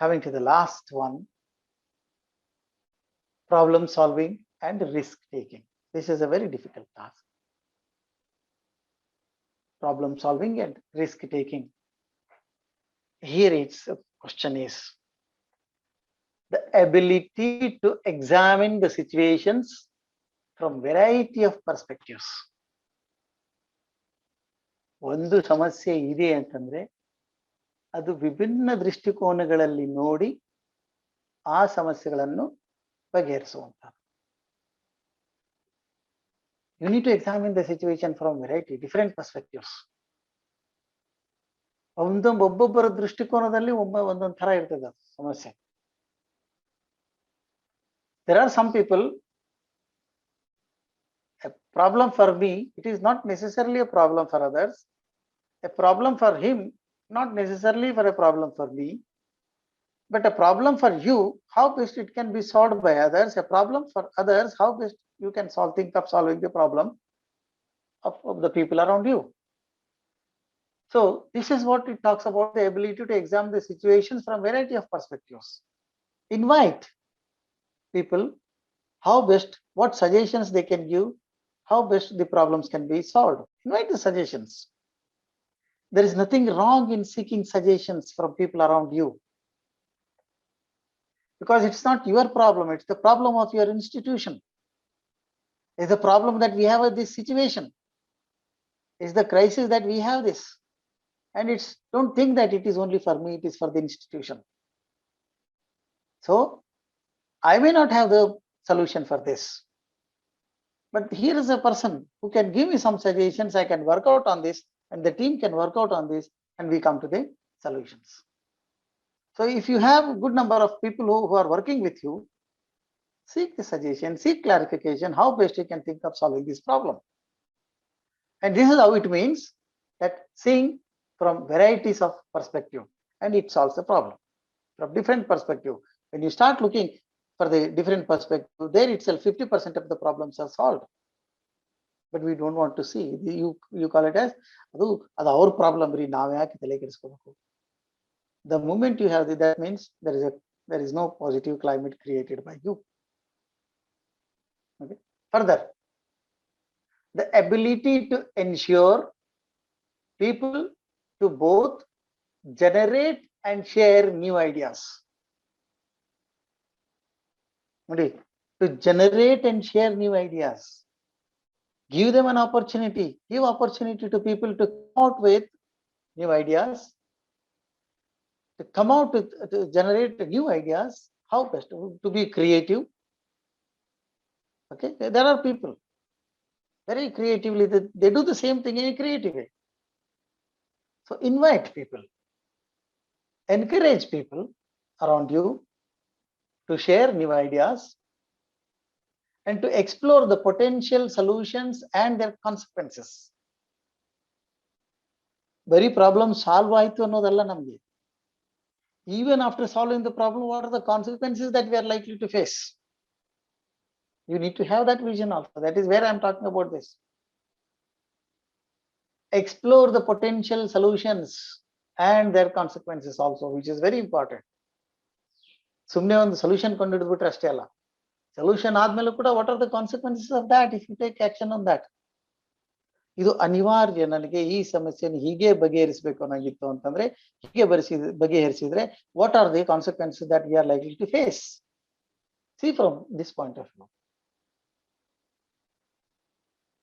Coming to the last one, problem solving and risk taking. This is a very difficult task. Problem solving and risk taking. Here its question is the ability to examine the situations from variety of perspectives. ಒಂದು ಸಮಸ್ಯೆ ಇದೆ ಅಂತಂದ್ರೆ ಅದು ವಿಭಿನ್ನ ದೃಷ್ಟಿಕೋನಗಳಲ್ಲಿ ನೋಡಿ ಆ ಸಮಸ್ಯೆಗಳನ್ನು ಬಗೆಹರಿಸುವಂಥದ್ದು. You need to examine the situation from variety, different perspectives. ಒಬ್ಬೊಬ್ಬರ ದೃಷ್ಟಿಕೋನದಲ್ಲಿ ಒಂದೊಂದು ತರ ಇರ್ತದೆ ಸಮಸ್ಯೆ. There are some people, a problem for me, it is not necessarily a problem for others. A problem for him, not necessarily for a problem for me. But a problem for you, how best it can be solved by others. A problem for others, how best you can think of solving the problem of the people around you. So this is what it talks about, the ability to examine the situations from variety of perspectives. Invite people, how best, what suggestions they can give, how best the problems can be solved. Invite the suggestions. There is nothing wrong in seeking suggestions from people around you, because it's not your problem, it's the problem of your institution. It's the problem that we have with this situation. It's the crisis that we have this. And it's, don't think that it is only for me, it is for the institution. So I may not have the solution for this, but here is a person who can give me some suggestions. I can work out on this, and the team can work out on this, and we come to the solutions. So if you have a good number of people who are working with you, seek the suggestion, seek clarification, how best you can think of solving this problem. And this is how it means that seeing from varieties of perspective, and it solves the problem from different perspective. When you start looking for the different perspective, there itself 50% of the problems are solved. But we don't want to see. You call it as adu our problem. The moment you have that means there is no positive climate created by you. Okay. Further, the ability to ensure people to both generate and share new ideas. To generate and share new ideas. Give them an opportunity. Give opportunity to people to come out with new ideas. To come out to generate new ideas. How best to be creative, Okay, there are people very creatively, they do the same thing in a creative way. So invite people, encourage people around you to share new ideas and to explore the potential solutions and their consequences. Very problem solve ಆಯ್ತು ಅನ್ನೋದಲ್ಲ ನಮಗೆ. Even after solving the problem, what are the consequences that we are likely to face? You need to have that vision also. That is where I am talking about this. Explore the potential solutions and their consequences also, which is very important. ಸುಮ್ಮನೆ ಒಂದು solution ಕಂಡುಹಿಡಿದ್ಬಿಟ್ರೆ ಅಷ್ಟೇ ಅಲ್ಲ, solution ಆದ್ಮೇಲೆ ಕೂಡ what are the consequences of that if you take action on that. ಇದು ಅನಿವಾರ್ಯ. ನನಗೆ ಈ ಸಮಸ್ಯೆಯನ್ನು ಹೀಗೆ ಬಗೆಹರಿಸಬೇಕು ಅನ್ನೋಂಗಿತ್ತು ಅಂತಂದ್ರೆ ಹೀಗೆ ಬಗೆಹರಿಸಿದ್ರೆ what are the consequences that we are likely to face. See from this point of view.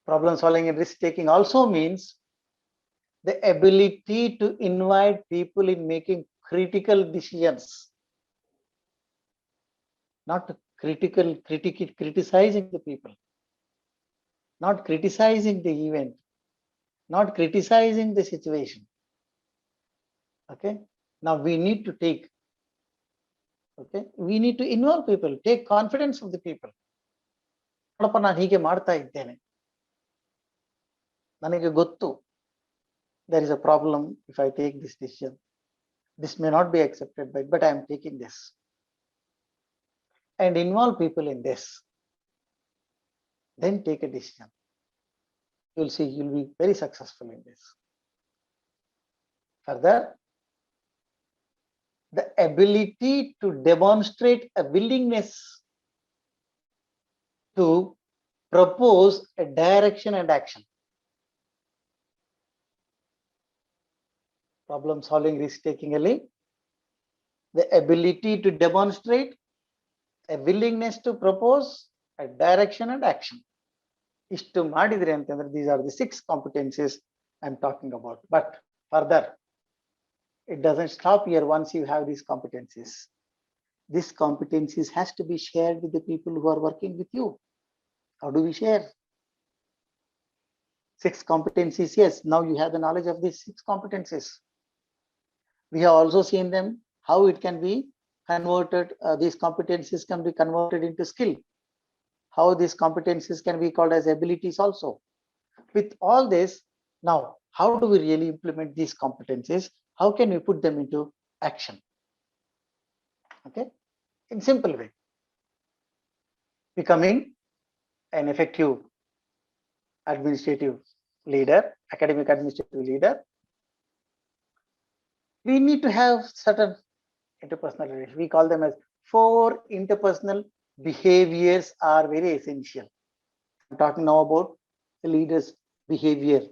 Problem solving and risk taking also means the ability to invite people in making critical decisions, not criticizing the people, not criticizing the event, not criticizing the situation. Okay, now we need to take, okay, we need to involve people, take confidence of the people. ನೋಡಪ್ಪ, ನಾನು ಹೀಗೆ ಮಾಡ್ತಾ ಇದ್ದೇನೆ, ನನಗೆ ಗೊತ್ತು, there is a problem if I take this decision. This may not be accepted, but I am taking this. And involve people in this. Then take a decision. You'll see, you'll be very successful in this. Further, the ability to demonstrate a willingness to propose a direction and action. Problem solving, risk taking ಅಲ್ಲಿ the ability to demonstrate a willingness to propose a direction and action. ಇಷ್ಟು ಮಾಡಿದ್ರೆ ಅಂತಂದ್ರೆ these are the 6 competencies I'm talking about. But further, it doesn't stop here. Once you have these competencies, these competencies has to be shared with the people who are working with you. How do we share? 6 competencies, yes, now you have the knowledge of these 6 competencies. We have also seen them, how it can be converted, these competencies can be converted into skill, how these competencies can be called as abilities also. With all this, now, how do we really implement these competencies? How can we put them into action? Okay, in simple way, becoming an effective administrative leader, academic administrative leader, we need to have certain interpersonal relations. We call them as 4 interpersonal behaviors are very essential. I'm talking now about the leader's behavior.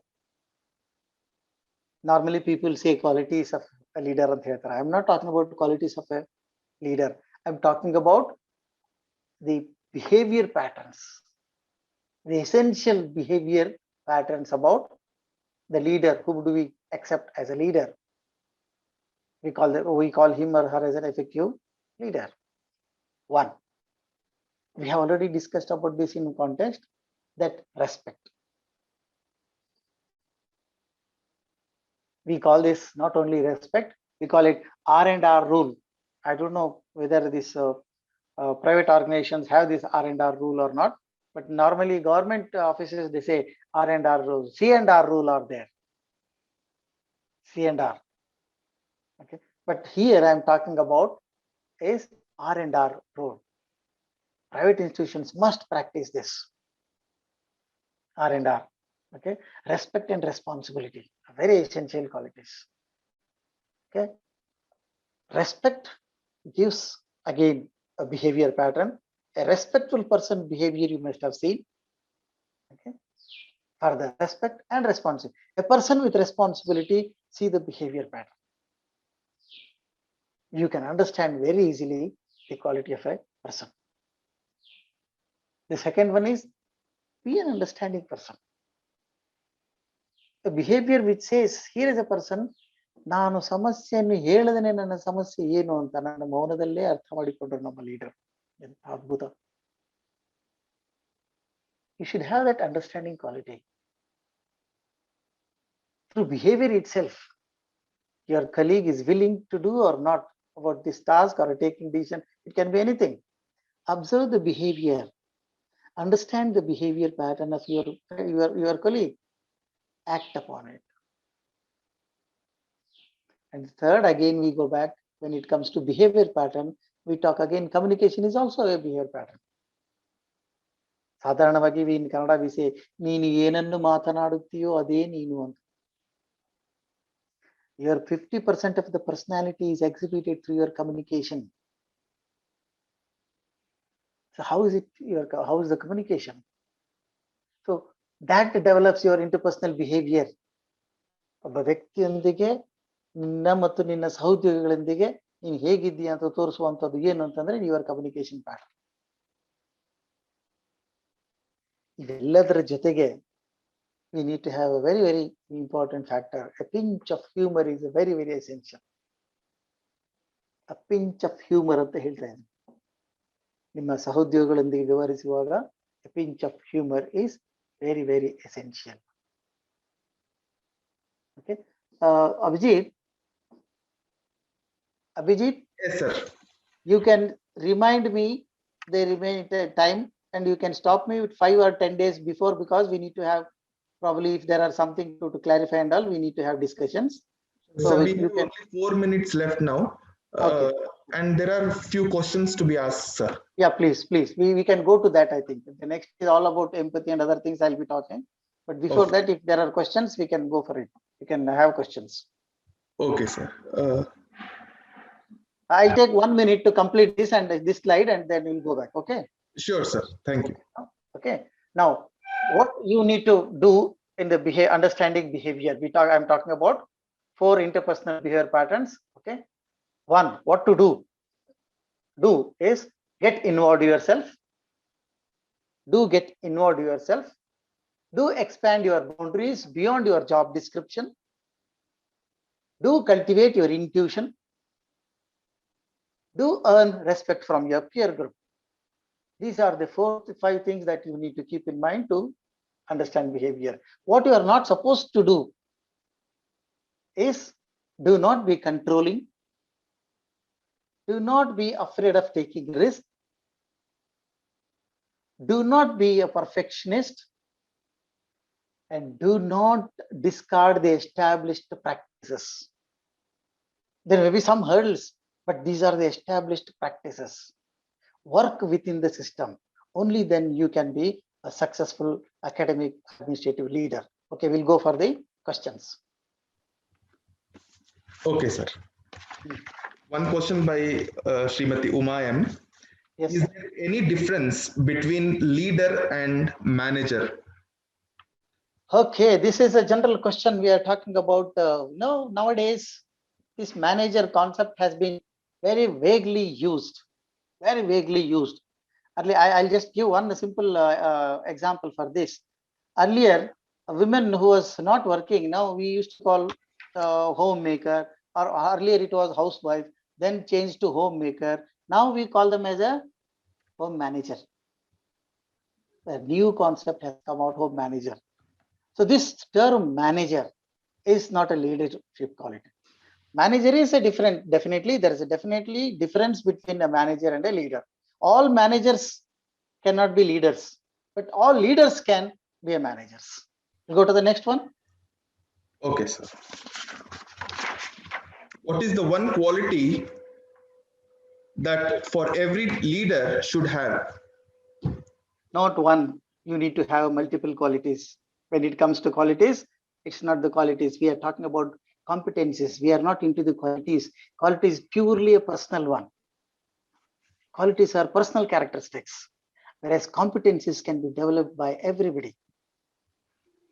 Normally people say qualities of a leader. I'm not talking about qualities of a leader. I'm talking about the behavior patterns, the essential behavior patterns about the leader. Who do we accept as a leader? We call him or her as an effective leader. 1, we have already discussed about this in context, that respect. We call this not only respect, we call it R&R rule. I don't know whether this private organizations have this R&R rule or not, but normally government offices, they say R&R rule. C&R rule are there. C&R. Okay, but here I am talking about is R&R rule. Private institutions must practice this R&R. Okay, respect and responsibility are very essential qualities. Okay, respect gives again a behavior pattern. A respectful person behavior you must have seen. Okay, further, respect and responsibility. A person with responsibility, see the behavior pattern. You can understand very easily the quality of a person. The second one is be an understanding person. A behavior which says, here is a person, ನಾನು ಸಮಸ್ಯೆಯನ್ನು ಹೇಳದೇನೆ ನನ್ನ ಸಮಸ್ಯೆ ಏನು ಅಂತ ನನ್ನ ಮೌನದಲ್ಲೇ ಅರ್ಥ ಮಾಡಿಕೊಂಡ್ರು ನಮ್ಮ ಲೀಡರ್. ಎಂತ ಅದ್ಭುತ. You should have that understanding quality. Through behavior itself, your colleague is willing to do or not about this task or taking decision. It can be anything. Observe the behavior, understand the behavior pattern of your colleague, act upon it. And third, again, we go back when it comes to behavior pattern, we talk again, communication is also a behavior pattern. ಸಾಧಾರಣವಾಗಿ in Kannada we say, ನೀನು ಏನನ್ನು ಮಾತನಾಡುತ್ತೀಯೋ ಅದೇ ನೀನು ಅಂತ. Your 50% of the personality is exhibited through your communication. So how is the communication? So that develops your interpersonal behavior. ಒಬ್ಬ ವ್ಯಕ್ತಿಯೊಂದಿಗೆ ನಿನ್ನ ಮತ್ತು ನಿನ್ನ ಸಹೋದ್ಯೋಗಿಗಳೊಂದಿಗೆ ನೀನು ಹೇಗಿದ್ದೀಯ ಅಂತ ತೋರಿಸುವಂಥದ್ದು ಏನು ಅಂತಂದ್ರೆ your communication pattern. ಇದೆಲ್ಲದರ ಜೊತೆಗೆ we need to have a very, very important factor. A pinch of humor is a very, very essential. A pinch of humor ಅಂತ ಹೇಳ್ತಾ ಇದ್ದೀನಿ. ನಿಮ್ಮ ಸಹೋದ್ಯೋಗಿಗಳೊಂದಿಗೆ ವ್ಯವಹರಿಸುವಾಗ a pinch of humor is very, very essential. Okay. Abhijit, Yes, sir. you can remind me the remaining time, and you can stop me with 5 or 10 days before, because we need to have, probably if there are something to clarify and all, we need to have discussions. So we have only 4 minutes left now. Okay. And there are few questions to be asked, sir. Yeah, please. We can go to that. I think the next is all about empathy and other things I'll be talking. But before Okay. that, if there are questions, we can go for it. We can have questions. Okay, sir. I'll take 1 minute to complete this and this slide, and then we'll go back. Okay. Sure, sir. Thank you. Okay. Now, what you need to do in the understanding behavior, I'm talking about 4 interpersonal behavior patterns. Okay. 1, what to do? Do is get involved yourself. Get involved yourself. Do expand your boundaries beyond your job description. Do cultivate your intuition. Do earn respect from your peer group. These are the 4 to 5 things that you need to keep in mind to understand behavior. What you are not supposed to do is do not be controlling. Do not be afraid of taking risk. Do not be a perfectionist. And do not discard the established practices. There may be some hurdles, but these are the established practices. Work within the system. Only then you can be a successful academic administrative leader. Okay, we'll go for the questions. Okay, sir. One question by Srimati Uma M. Yes. Is there any difference between leader and manager? Okay, this is a general question we are talking about. Nowadays, this manager concept has been very vaguely used. Very vaguely used. I'll just give one simple example for this. Earlier, a woman who was not working, now we used to call homemaker, or earlier it was housewife, then changed to homemaker. Now we call them as a home manager. A new concept has come out, home manager. So this term manager is not a leadership quality. Manager is a definitely there is a definitely difference between a manager and a leader. All managers cannot be leaders, but all leaders can be a managers. We'll go to the next one. Okay, sir. What is the one quality that for every leader should have? Not one. You need to have multiple qualities. When it comes to qualities, it's not the qualities. We are talking about competencies. We are not into the qualities. Quality is purely a personal one. Qualities are personal characteristics, whereas competencies can be developed by everybody.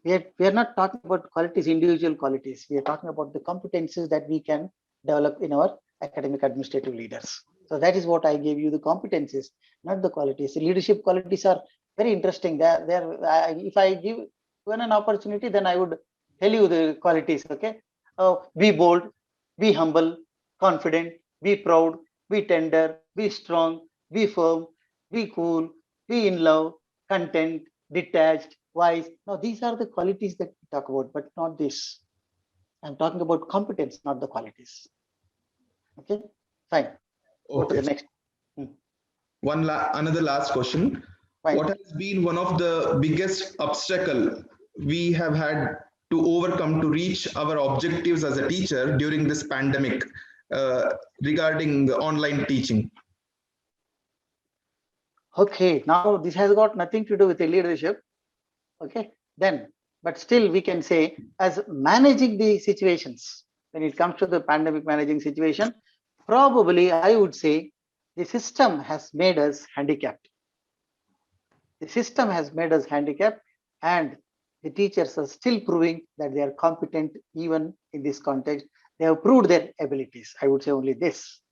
We are not talking about qualities, individual qualities. We are talking about the competencies that we can develop in our academic administrative leaders. So that is what I gave you, the competencies, not the qualities. The leadership qualities are very interesting. If I give an opportunity, then I would tell you the qualities. Okay, be bold, be humble, confident, be proud, be tender, be strong, be firm, be cool, be in love, content, detached, wise. No, these are the qualities that we talk about, but not this. I'm talking about competence, not the qualities. Okay, fine. Go to the Okay. next. Another last question. Fine. What has been one of the biggest obstacle we have had to overcome to reach our objectives as a teacher during this pandemic regarding the online teaching? Okay, now this has got nothing to do with the leadership. Okay, then, but still we can say as managing the situations, when it comes to the pandemic managing situation, probably I would say the system has made us handicapped. The system has made us handicapped, and the teachers are still proving that they are competent even in this context. They have proved their abilities. I would say only this.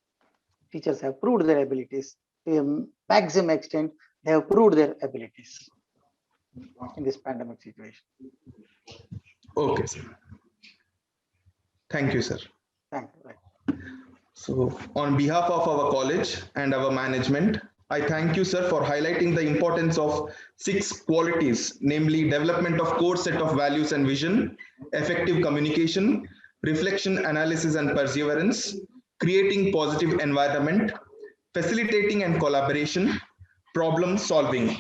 Teachers have proved their abilities to a maximum extent. They have proved their abilities in this pandemic situation. Okay, sir. Thank you, sir. Thank you. Right. So, on behalf of our college and our management, I thank you, sir, for highlighting the importance of 6 qualities, namely development of core set of values and vision, effective communication, reflection, analysis, and perseverance, creating positive environment, facilitating and collaboration, problem solving.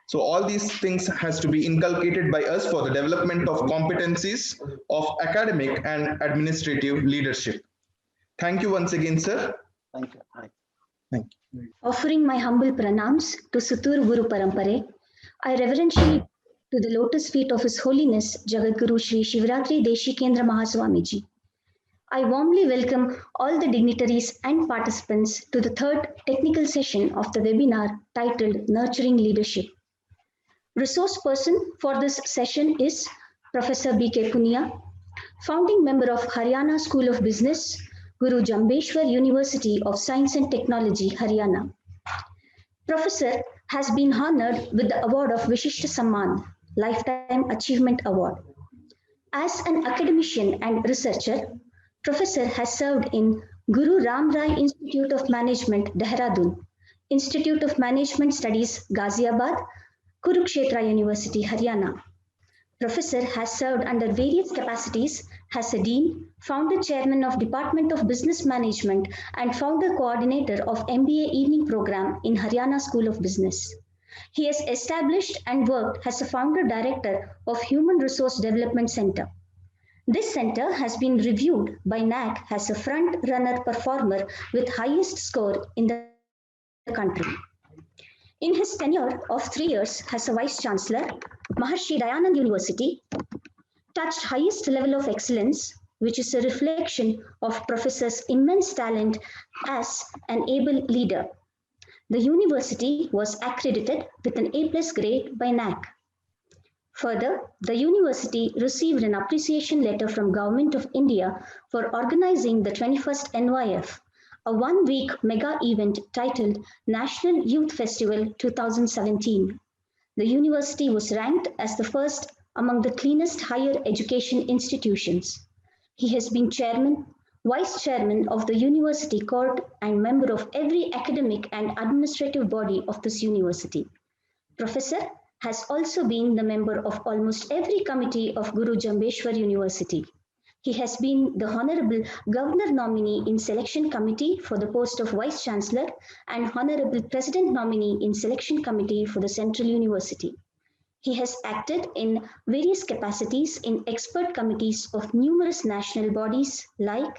So all these things has to be inculcated by us for the development of competencies of academic and administrative leadership. Thank you once again, sir. Thank you. Right. Thank you. Offering my humble pranams to Sutur Guru Parampare, I reverentially to the lotus feet of His Holiness Jagadguru Sri Shivaratri Deshikendra Mahaswamiji. I warmly welcome all the dignitaries and participants to the 3rd technical session of the webinar titled Nurturing Leadership. Resource person for this session is Professor B.K. Punia, founding member of Haryana School of Business, Guru Jambeshwar University of Science and Technology, Haryana. Professor has been honored with the award of Vishishta Samman, Lifetime Achievement Award. As an academician and researcher, Professor has served in Guru Ram Rai Institute of Management, Dehradun, Institute of Management Studies, Ghaziabad, Kurukshetra University, Haryana. Professor has served under various capacities as a dean, founder chairman of Department of Business Management, and founder coordinator of MBA evening program in Haryana School of Business. He has established and worked as a founder director of Human Resource Development Center. This center has been reviewed by NAAC as a front runner performer with highest score in the country. In his tenure of 3 years as a Vice Chancellor, Maharshi Dayanand University touched highest level of excellence, which is a reflection of Professor's immense talent as an able leader. The university was accredited with an A+ grade by NAAC. Further, the university received an appreciation letter from Government of India for organizing the 21st NYF, a 1-week mega event titled National Youth Festival 2017. The university was ranked as the first among the cleanest higher education institutions. He has been chairman, vice chairman of the university court, and member of every academic and administrative body of this university. Professor has also been the member of almost every committee of Guru Jambeshwar University. He has been the Honorable Governor nominee in Selection Committee for the post of Vice Chancellor and Honorable President nominee in Selection Committee for the Central University. He has acted in various capacities in expert committees of numerous national bodies like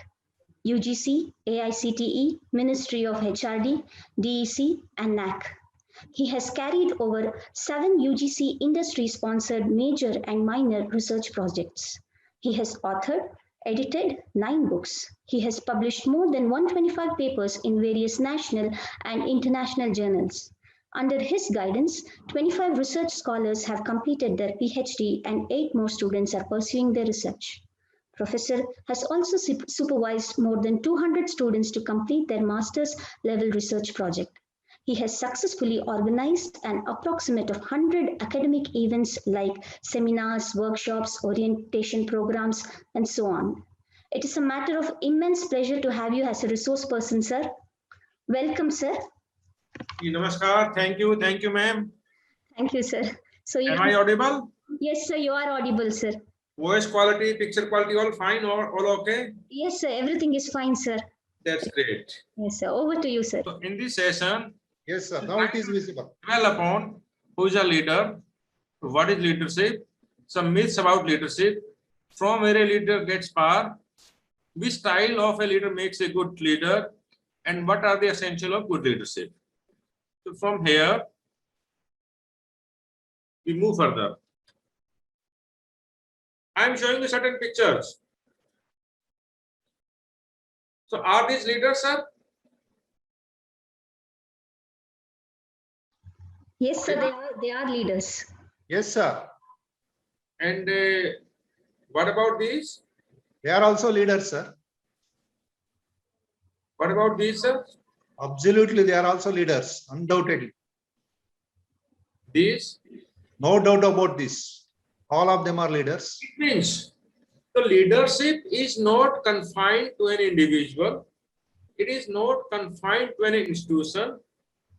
UGC, AICTE, Ministry of HRD, DEC, and NAAC. He has carried over 7 UGC industry-sponsored major and minor research projects. He has authored, edited 9 books. He has published more than 125 papers in various national and international journals. Under his guidance, 25 research scholars have completed their PhD and 8 more students are pursuing their research. Professor has also supervised more than 200 students to complete their master's level research project. He has successfully organized an approximate of 100 academic events like seminars, workshops, orientation programs, and so on. It is a matter of immense pleasure to have you as a resource person, sir. Welcome, sir. Namaskar. Thank you, ma'am. Thank you, sir. So you Am I audible? yes, sir, you are audible, sir. Voice quality, picture quality, all fine or all okay? Yes, sir, everything is fine, sir. That's great. Yes, sir. Over to you, sir. So in this session, Yes, sir. Now it is visible. dwell upon who is a leader, what is leadership, some myths about leadership, from where a leader gets power, which style of a leader makes a good leader, and what are the essential of good leadership. So from here, we move further. I am showing you certain pictures. So are these leaders, sir? Yes, sir, they are leaders. Yes, sir. And what about these? They are also leaders, sir. What about these, sir? Absolutely, they are also leaders, undoubtedly. These? No doubt about this. All of them are leaders. It means the leadership is not confined to an individual. It is not confined to an institution.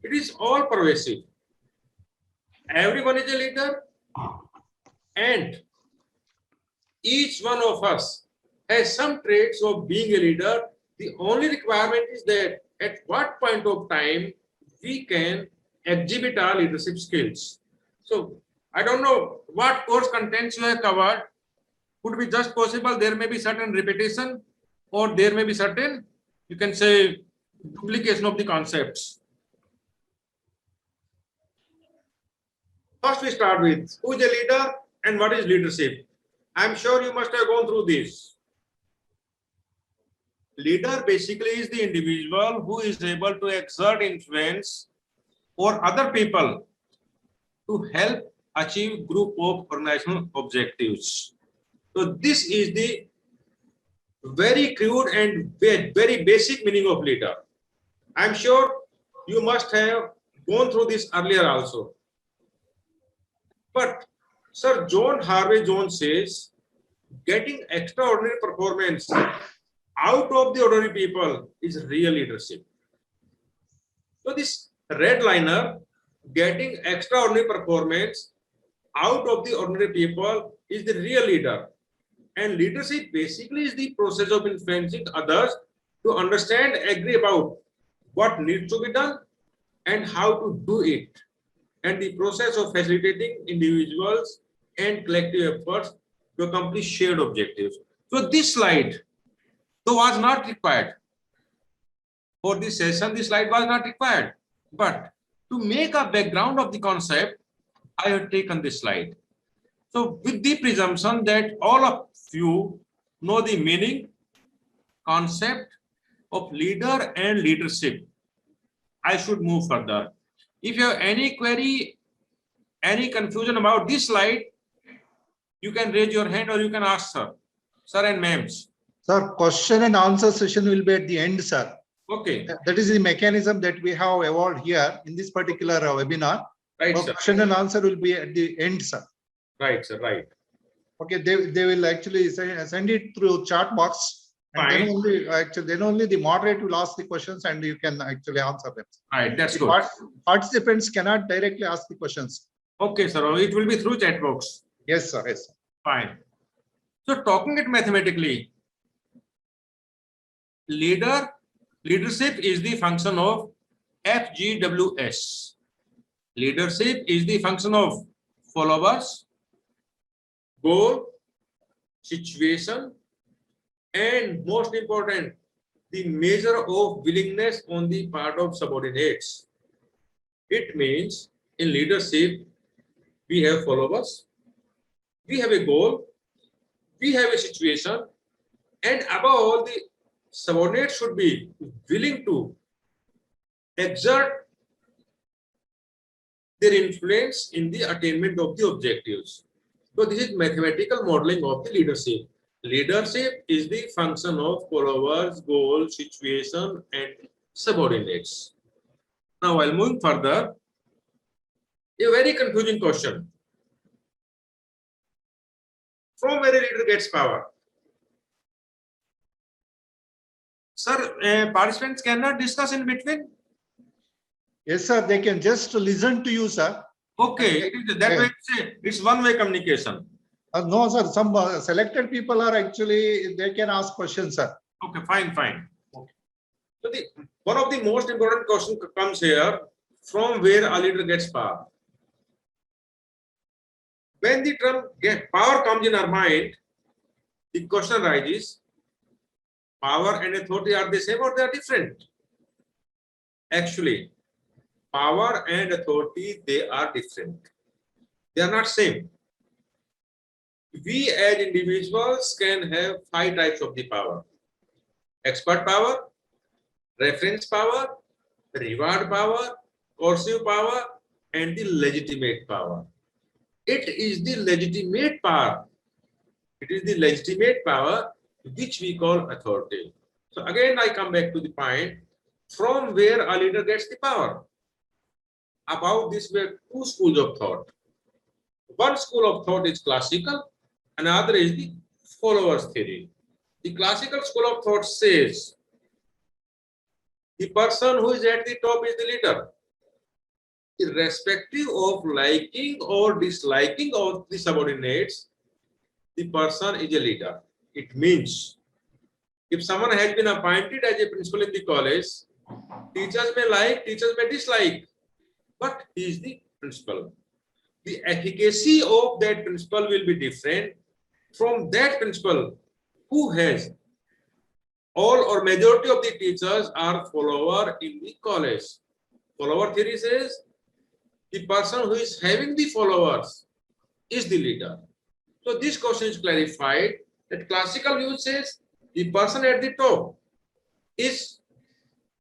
It is all pervasive. Everyone is a leader, and each one of us has some traits of being a leader. The only requirement is that at what point of time we can exhibit our leadership skills. So I don't know what course contents you have covered. Could be just possible there may be certain repetition, or there may be certain, you can say, duplication of the concepts. First we start with who is a leader and what is leadership. I'm sure you must have gone through this. Leader basically is the individual who is able to exert influence over other people to help achieve group of organizational objectives. So this is the very crude and very basic meaning of leader. I'm sure you must have gone through this earlier also. But Sir John Harvey Jones says, getting extraordinary performance out of the ordinary people is real leadership. So this red liner, getting extraordinary performance out of the ordinary people, is the real leader. And leadership basically is the process of influencing others to understand, agree about what needs to be done and how to do it, and the process of facilitating individuals and collective efforts to accomplish shared objectives. So this slide, though, was not required for this session. This slide was not required, but to make a background of the concept, I have taken this slide. So with the presumption that all of you know the meaning, concept of leader and leadership, I should move further. If you have any query, any confusion about this slide, you can raise your hand or you can ask sir and ma'ams. Sir, question and answer session will be at the end, sir. Okay. That is the mechanism that we have evolved here in this particular webinar. Right, sir. Question and answer will be at the end, sir. Right, sir. Right. Okay, they will actually send it through chat box. And then only the moderator will ask the questions and you can actually answer them. Right, that's good. Participants cannot directly ask the questions. Okay, sir. It will be through chat box. Yes, sir. Yes, sir. Fine. So talking it mathematically, leadership is the function of FGWS. Leadership is the function of followers, goal, situation, and most important, the measure of willingness on the part of subordinates. It means in leadership, we have followers, we have a goal, we have a situation, and above all, the subordinates should be willing to exert their influence in the attainment of the objectives. So this is mathematical modeling of the leadership. Leadership is the function of followers, goal, situation, and subordinates. Now, while moving further, a very confusing question. From where a leader gets power? Sir, participants cannot discuss in between? Yes, sir. They can just listen to you, sir. Okay, it is that way. It's one-way communication. No, sir, some selected people are actually, they can ask questions, sir. Okay, fine, fine. Okay. So one of the most important question comes here: from where a leader gets power? When the term power comes in our mind, the question arises: power and authority, are they same or they are different? Actually, power and authority, they are different. They are not same. We as individuals can have 5 types of the power: expert power, reference power, reward power, coercive power, and the legitimate power. It is the legitimate power. It is the legitimate power which we call authority. So again, I come back to the point: from where a leader gets the power. About this, we have 2 schools of thought. One school of thought is classical, another is the followers theory. The classical school of thought says the person who is at the top is the leader. Irrespective of liking or disliking of the subordinates, the person is a leader. It means if someone has been appointed as a principal in the college, teachers may like, teachers may dislike, but he is the principal. The efficacy of that principal will be different from that principal who has all or majority of the teachers are follower in the college. Follower theory says the person who is having the followers is the leader. So this question is clarified that classical view says the person at the top is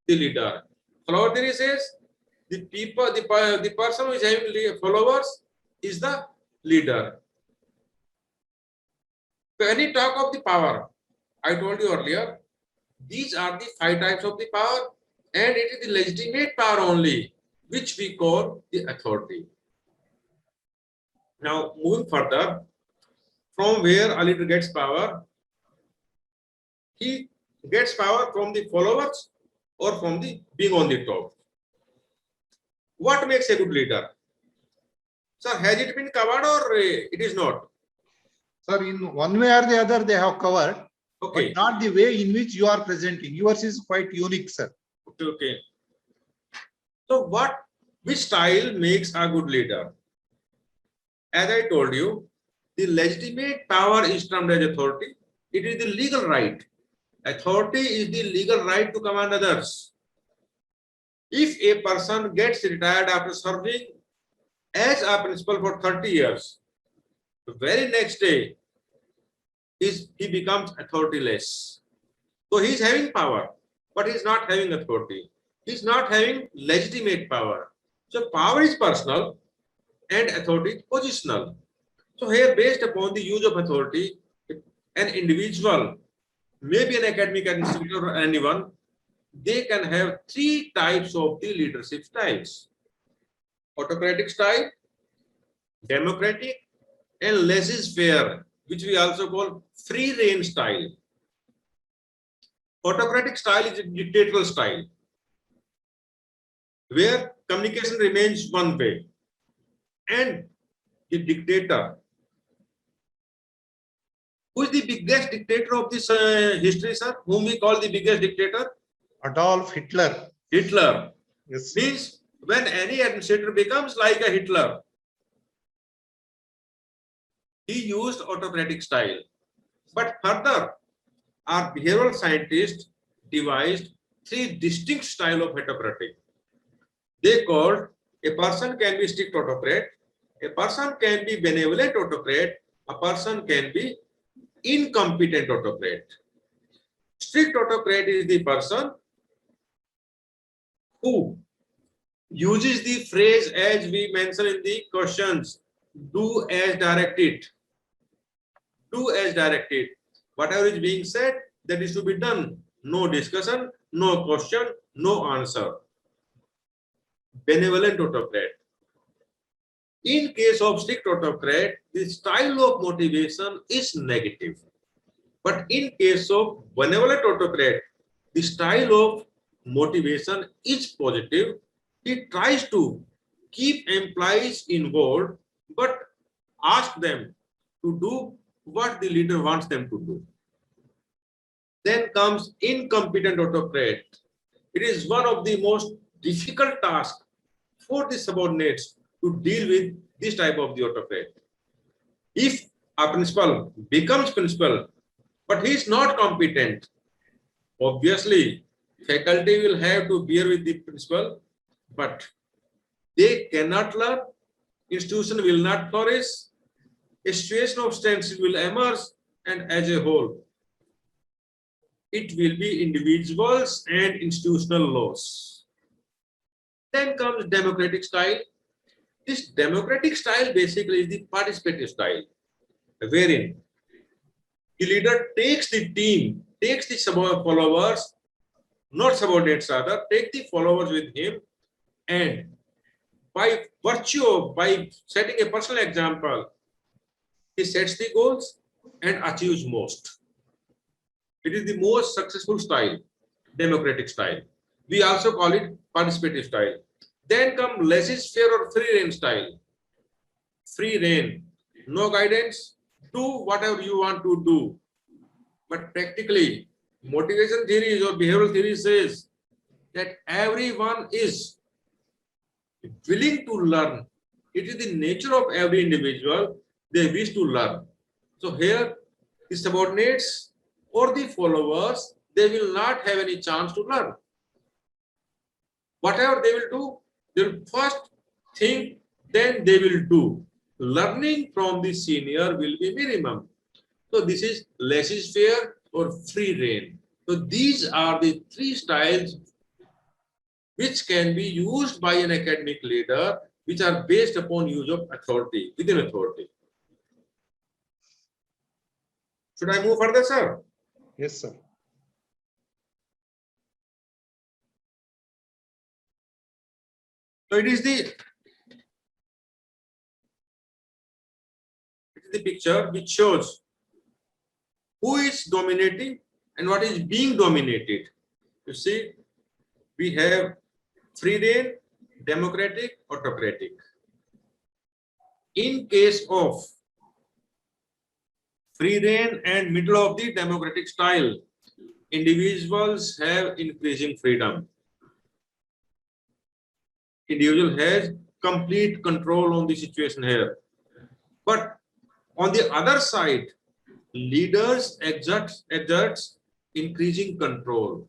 the leader. Follower theory says the person who is having followers is the leader. When we talk of the power, I told you earlier, these are the 5 types of the power, and it is the legitimate power only which we call the authority. Now, moving further, from where a leader gets power, he gets power from the followers or from the being on the top. What makes a good leader? Sir, has it been covered or it is not? Sir, in one way or the other, they have covered, Okay. but not the way in which you are presenting. Yours is quite unique, sir. Okay, okay. So which style makes a good leader? As I told you, the legitimate power is termed as authority. It is the legal right. Authority is the legal right to command others. If a person gets retired after serving as a principal for 30 years, the very next day he becomes authorityless. So he is having power, but he is not having authority. He is not having legitimate power. So power is personal and authority is positional. So here, based upon the use of authority, an individual, maybe an academic institution or anyone, they can have 3 types of the leadership styles: autocratic style, democratic, and laissez-faire, which we also call free reign style. Autocratic style is a dictatorial style, where communication remains one way, and the dictator, who is the biggest dictator of this history, sir? Whom we call the biggest dictator? Adolf Hitler. Hitler. Yes. Means when any administrator becomes like a Hitler, he used autocratic style. But further, our behavioral scientists devised 3 distinct styles of autocratic. They called a person can be strict autocrat, a person can be benevolent autocrat, a person can be incompetent autocrat. Strict autocrat is the person who uses the phrase as we mentioned in the questions, do as directed. Do as directed. Whatever is being said, that is to be done. No discussion, no question, no answer. Benevolent autocrat. In case of strict autocrat, the style of motivation is negative. But in case of benevolent autocrat, the style of motivation is positive. He tries to keep employees involved, but ask them to do what the leader wants them to do. Then comes incompetent autocrat. It is one of the most difficult tasks for the subordinates to deal with this type of the autocrat. If a principal becomes principal, but he is not competent, obviously faculty will have to bear with the principal, but they cannot learn, institution will not flourish, a situation of standstill will emerge, and as a whole, it will be individuals and institutional loss. Then comes democratic style. This democratic style basically is the participative style, wherein the leader takes the team, takes the followers, not subordinates rather, take the followers with him, and by virtue of, by setting a personal example, he sets the goals and achieves most. It is the most successful style, democratic style. We also call it participative style. Then come laissez-faire or free rein style. Free rein, no guidance, do whatever you want to do. But practically, motivation theories or behavioral theory says that everyone is willing to learn. It is the nature of every individual, they wish to learn. So here, the subordinates or the followers, they will not have any chance to learn. Whatever they will do, they will first think, then they will do. Learning from the senior will be minimum. So this is laissez-faire or free rein. So these are the three styles which can be used by an academic leader, which are based upon use of authority, within authority. Should I move further, sir? Yes, sir. So it is the picture which shows who is dominating and what is being dominated. You see, we have free rein, democratic, autocratic. In case of free rein and middle of the democratic style, individuals have increasing freedom. Individual has complete control on the situation here. But on the other side, leaders exerts increasing control.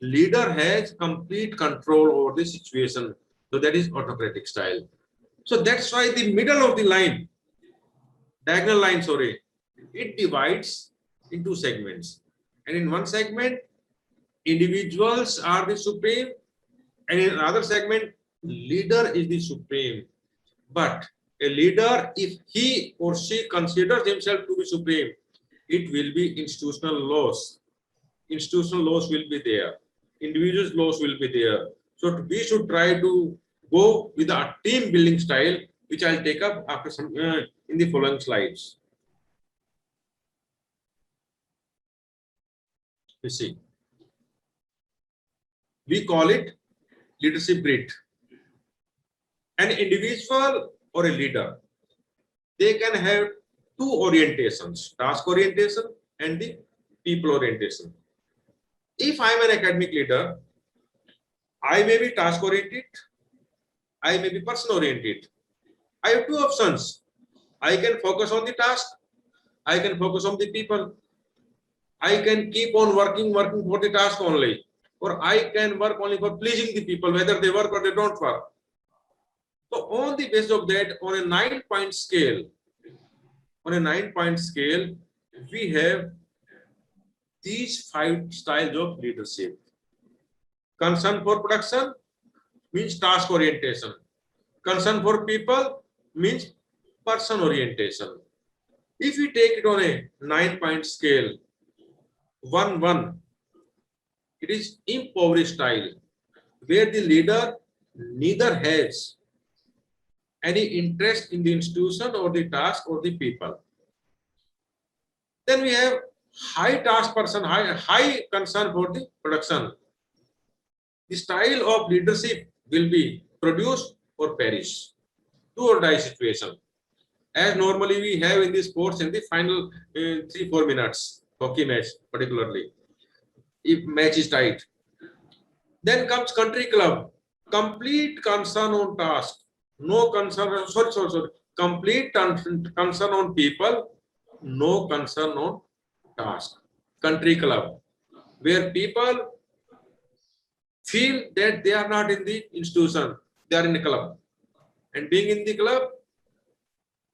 Leader has complete control over the situation. So that is autocratic style. So that's why the middle of the line, diagonal line, sorry, it divides into segments. And in one segment, individuals are the supreme, and in another segment, leader is the supreme. But a leader, if he or she considers himself to be supreme, it will be institutional loss. Institutional loss will be there. Individuals' loss will be there. So we should try to go with a team building style, which I'll take up after some in the following slides. You see, we call it leadership grit. An individual or a leader, they can have two orientations, task orientation and the people orientation. If I'm an academic leader, I may be task oriented, I may be person oriented. I have two options. I can focus on the task, I can focus on the people. I can keep on working for the task only, or I can work only for pleasing the people, whether they work or they don't work. So on the basis of that, on a 9-point scale, we have these 5 styles of leadership. Concern for production means task orientation. Concern for people means person orientation. If we take it on a 9-point scale, 1-1, it is impoverished style, where the leader neither has any interest in the institution or the task or the people. Then we have high task person, high concern for the production. The style of leadership will be produce or perish. Do or die situation. As normally we have in the sports in the final 3-4 minutes, hockey match particularly, if match is tight. Then comes country club, complete concern on task, no concern, sorry, complete concern on people, no concern on task. Country club, where people feel that they are not in the institution, they are in the club. And being in the club,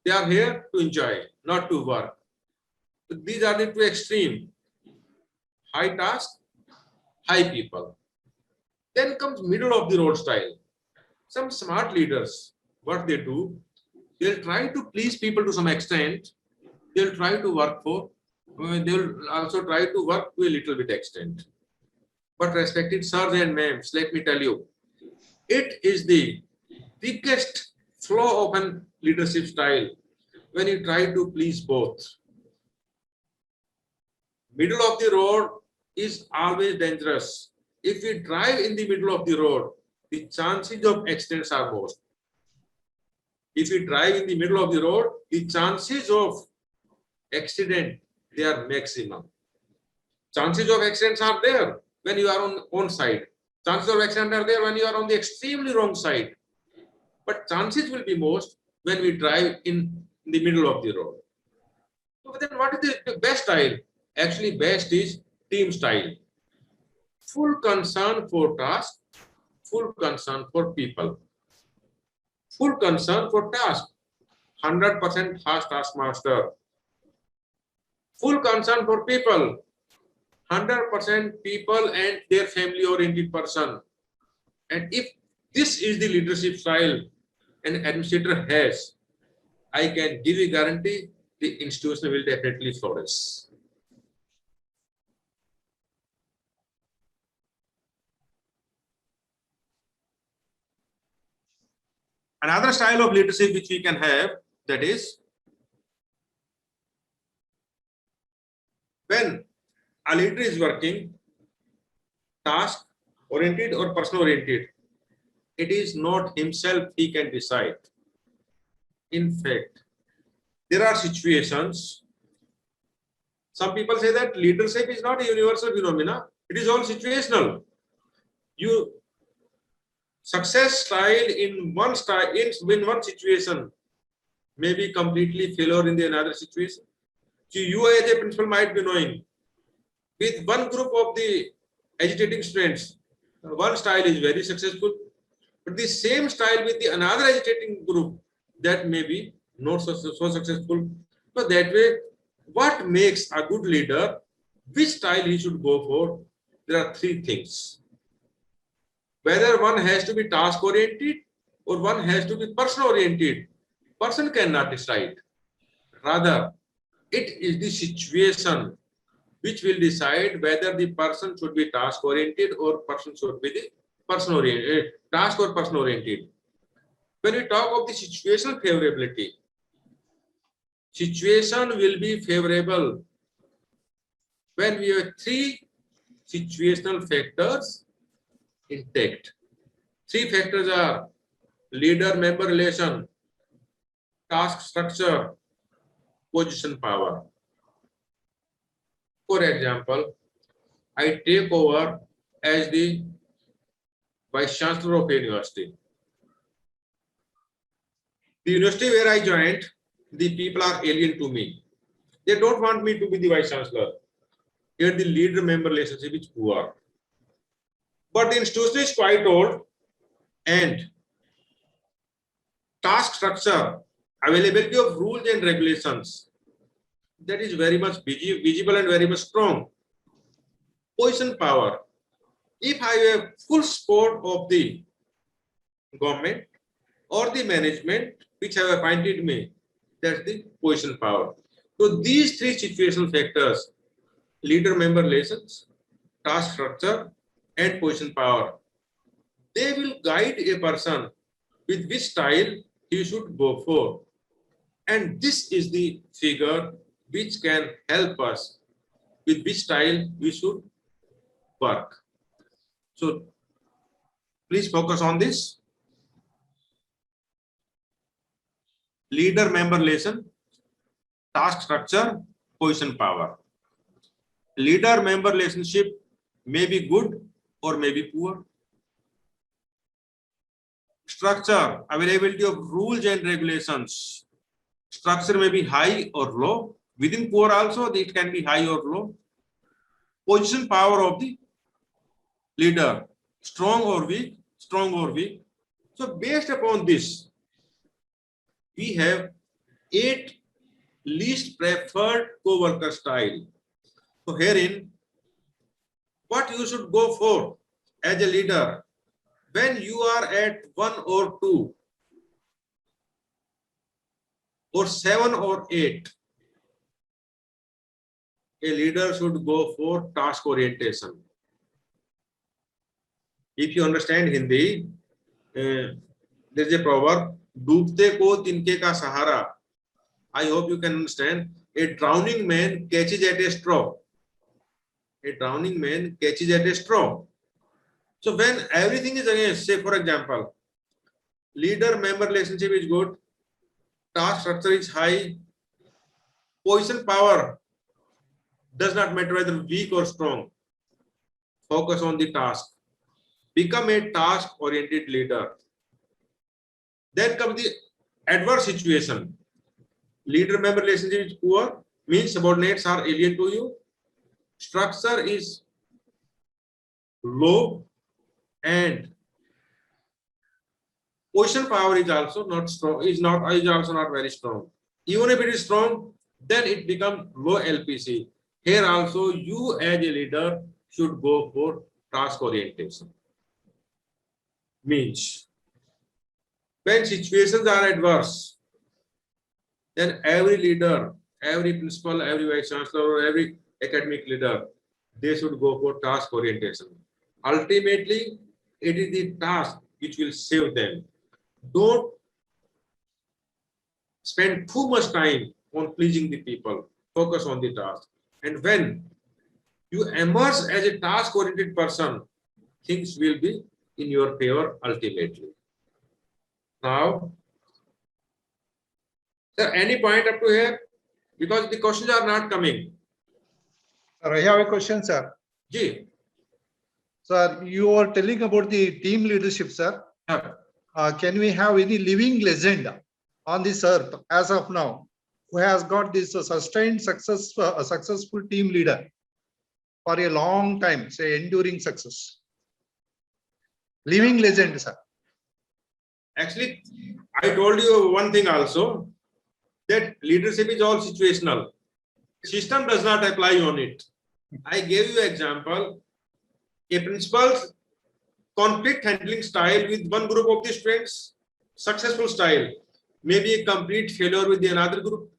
they are here to enjoy, not to work. So these are the two extreme. High task, high people. Then comes middle of the road style. Some smart leaders, what they do, they'll try to please people to some extent. They'll try to work for, they'll also try to work to a little bit extent. But respected sirs and ma'ams, let me tell you, it is the biggest flaw of an leadership style when you try to please both. Middle of the road is always dangerous. If we drive in the middle of the road, the chances of accidents are most. If we drive in the middle of the road, the chances of accident, they are maximum. Chances of accidents are there when you are on one side. Chances of accident are there when you are on the extremely wrong side. But chances will be most when we drive in the middle of the road. So then what is the best style? Actually, best is team style. Full concern for task, full concern for people. Full concern for task, 100% fast taskmaster. Full concern for people, 100% people and their family oriented person. And if this is the leadership style an administrator has, I can give a guarantee the institution will definitely flourish. Another style of leadership which we can have, that is when a leader is working task oriented or person oriented, it is not himself he can decide. In fact, there are situations, some people say that leadership is not a universal phenomena, it is all situational. You success style in one one situation may be completely failure in the another situation. So you as a principal might be knowing, with one group of the agitating students, one style is very successful, but the same style with the another agitating group, that may be not so successful. So that way, what makes a good leader, which style he should go for? There are three things. Whether one has to be task oriented or one has to be person oriented, person cannot decide. Rather, it is the situation which will decide whether the person should be task oriented or person should be the person oriented, task or person oriented. When we talk of the situational favorability, situation will be favorable when we have three situational factors intact. Three factors are leader-member relation, task structure, position power. For example, I take over as the Vice Chancellor of a university. The university where I joined, the people are alien to me. They don't want me to be the Vice Chancellor. Here the leader-member relationship is poor. But the institution is quite old and task structure, availability of rules and regulations, that is very much visible and very much strong. Position power. If I have full support of the government or the management which have appointed me, that's the position power. So these three situational factors, leader-member relations, task structure, and position power, they will guide a person with which style he should go for. And this is the figure which can help us with which style we should work. So please focus on this. leader-member relation, task structure, position power. Leader-member relationship may be good or may be poor. Structure, availability of rules and regulations. Structure may be high or low. Within poor also, it can be high or low. Position power of the leader, strong or weak, strong or weak. So based upon this, we have 8 least preferred co-worker style. So herein, what you should go for as a leader when you are at 1 or 2 or 7 or 8, a leader should go for task orientation. If you understand Hindi, there is a proverb, "Doobte ko tinke ka sahara." I hope you can understand. A drowning man catches at a straw. A drowning man catches at a straw. So when everything is against, say for example, leader-member relationship is good, task structure is high, position power does not matter whether weak or strong. Focus on the task. Become a task-oriented leader. Then comes the adverse situation. Leader-member relationship is poor, means subordinates are alien to you. Structure is low and position power is also not strong, is also not very strong. Even if it is strong, then it becomes low LPC. Here also you as a leader should go for task orientation. Means when situations are adverse, then every leader, every principal, every vice chancellor, or every academic leader, they should go for task orientation. Ultimately, it is the task which will save them. Don't spend too much time on pleasing the people. Focus on the task. And when you emerge as a task-oriented person, things will be in your favor ultimately. Now, sir, any point up to here? Because the questions are not coming. Sir, I have a question, sir. Ji. Sir, you are telling about the team leadership, sir. Yeah. Can we have any living legend on this earth as of now who has got this sustained success, a successful team leader for a long time, say enduring success? Living legend, sir. Actually, I told you one thing also, that leadership is all situational. System does not apply on it. I gave you an example. A principal's conflict handling style with one group of the students, successful style, maybe a complete failure with the another group.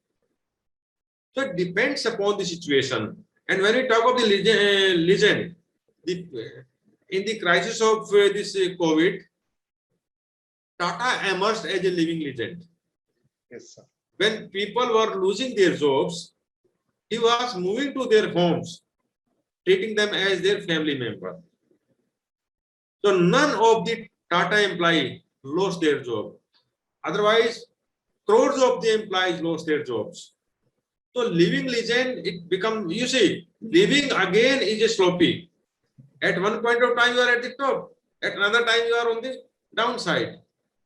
So it depends upon the situation. And when we talk of the legend, in the crisis of this COVID, Tata emerged as a living legend. Yes, sir. When people were losing their jobs, he was moving to their homes, treating them as their family member. So none of the Tata employees lost their job. Otherwise, crores of the employees lost their jobs. So living legend, it becomes, you see, living again is a sloppy. At one point of time, you are at the top. At another time, you are on the downside.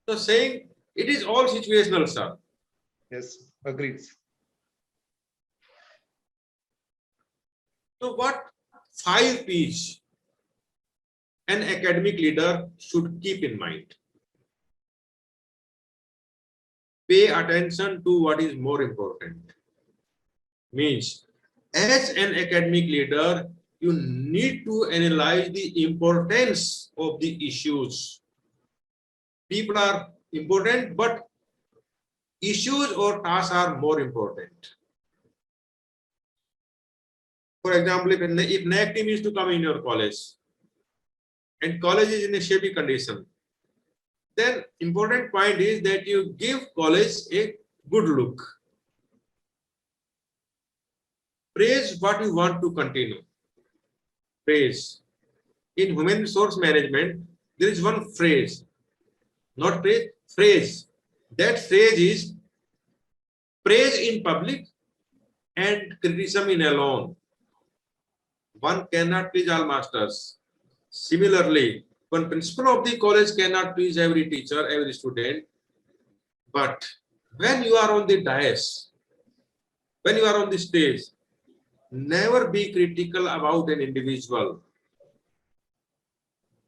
So saying it is all situational, sir. Yes, agreed. So what 5 P's an academic leader should keep in mind? Pay attention to what is more important. Means, as an academic leader, you need to analyze the importance of the issues. People are important, but issues or tasks are more important. For example, if NAAC team is to come in your college and college is in a shabby condition, then important point is that you give college a good look. Praise what you want to continue. Praise. In human resource management, there is one phrase, not praise, phrase. That phrase is, praise in public and criticism in alone. One cannot please all masters. Similarly, one principal of the college cannot please every teacher, every student. But when you are on the dais, when you are on the stage, never be critical about an individual.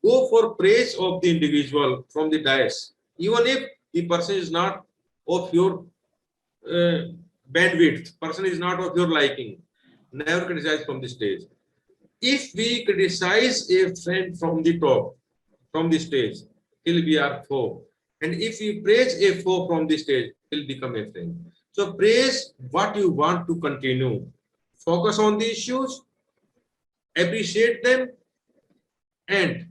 Go for praise of the individual from the dais, even if the person is not of your bandwidth, person is not of your liking. Never criticize from the stage. If we criticize a friend from the top, from the stage, he'll be our foe. And if we praise a foe from the stage, he'll become a friend. So praise what you want to continue. Focus on the issues, appreciate them, and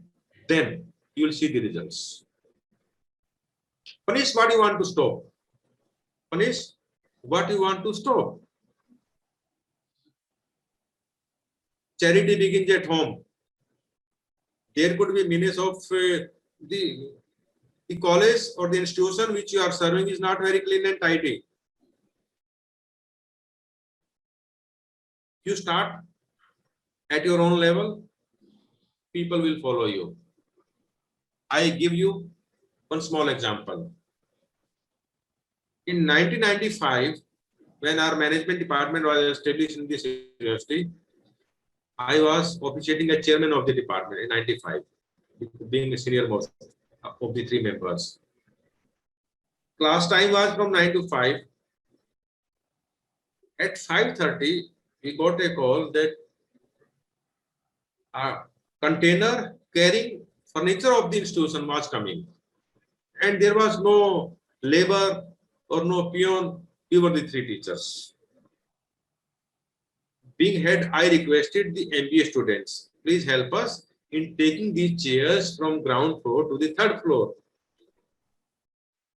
then you will see the results. Punish what you want to stop. Punish what you want to stop. Charity begins at home. There could be menace of the college or the institution which you are serving is not very clean and tidy. You start at your own level, people will follow you. I give you one small example. In 1995, when our management department was established in this university, I was officiating as chairman of the department in 95, being a senior most of the 3 members. Class time was from 9 to 5. At 5:30, we got a call that a container carrying furniture of the institution was coming. And there was no labor or no peon, we were the 3 teachers. Being head, I requested the MBA students, please help us in taking these chairs from ground floor to the 3rd floor.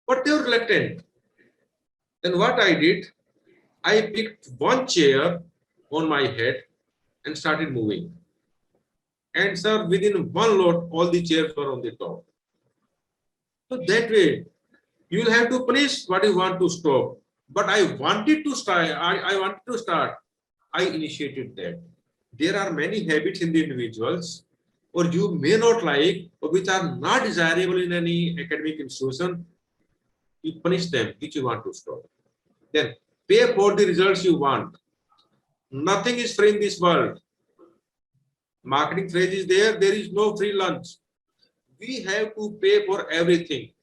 But they were reluctant. Then what I did, I picked one chair on my head and started moving. And sir, within one load, all the chairs were on the top. So that way, you will have to punish what you want to stop. But I wanted to start, I wanted to start. I initiated that. There are many habits in the individuals, or you may not like, or which are not desirable in any academic institution. You punish them, which you want to stop. Then pay for the results you want. Nothing is free in this world. Marketing phrase is there is no free lunch. We have to pay for everything.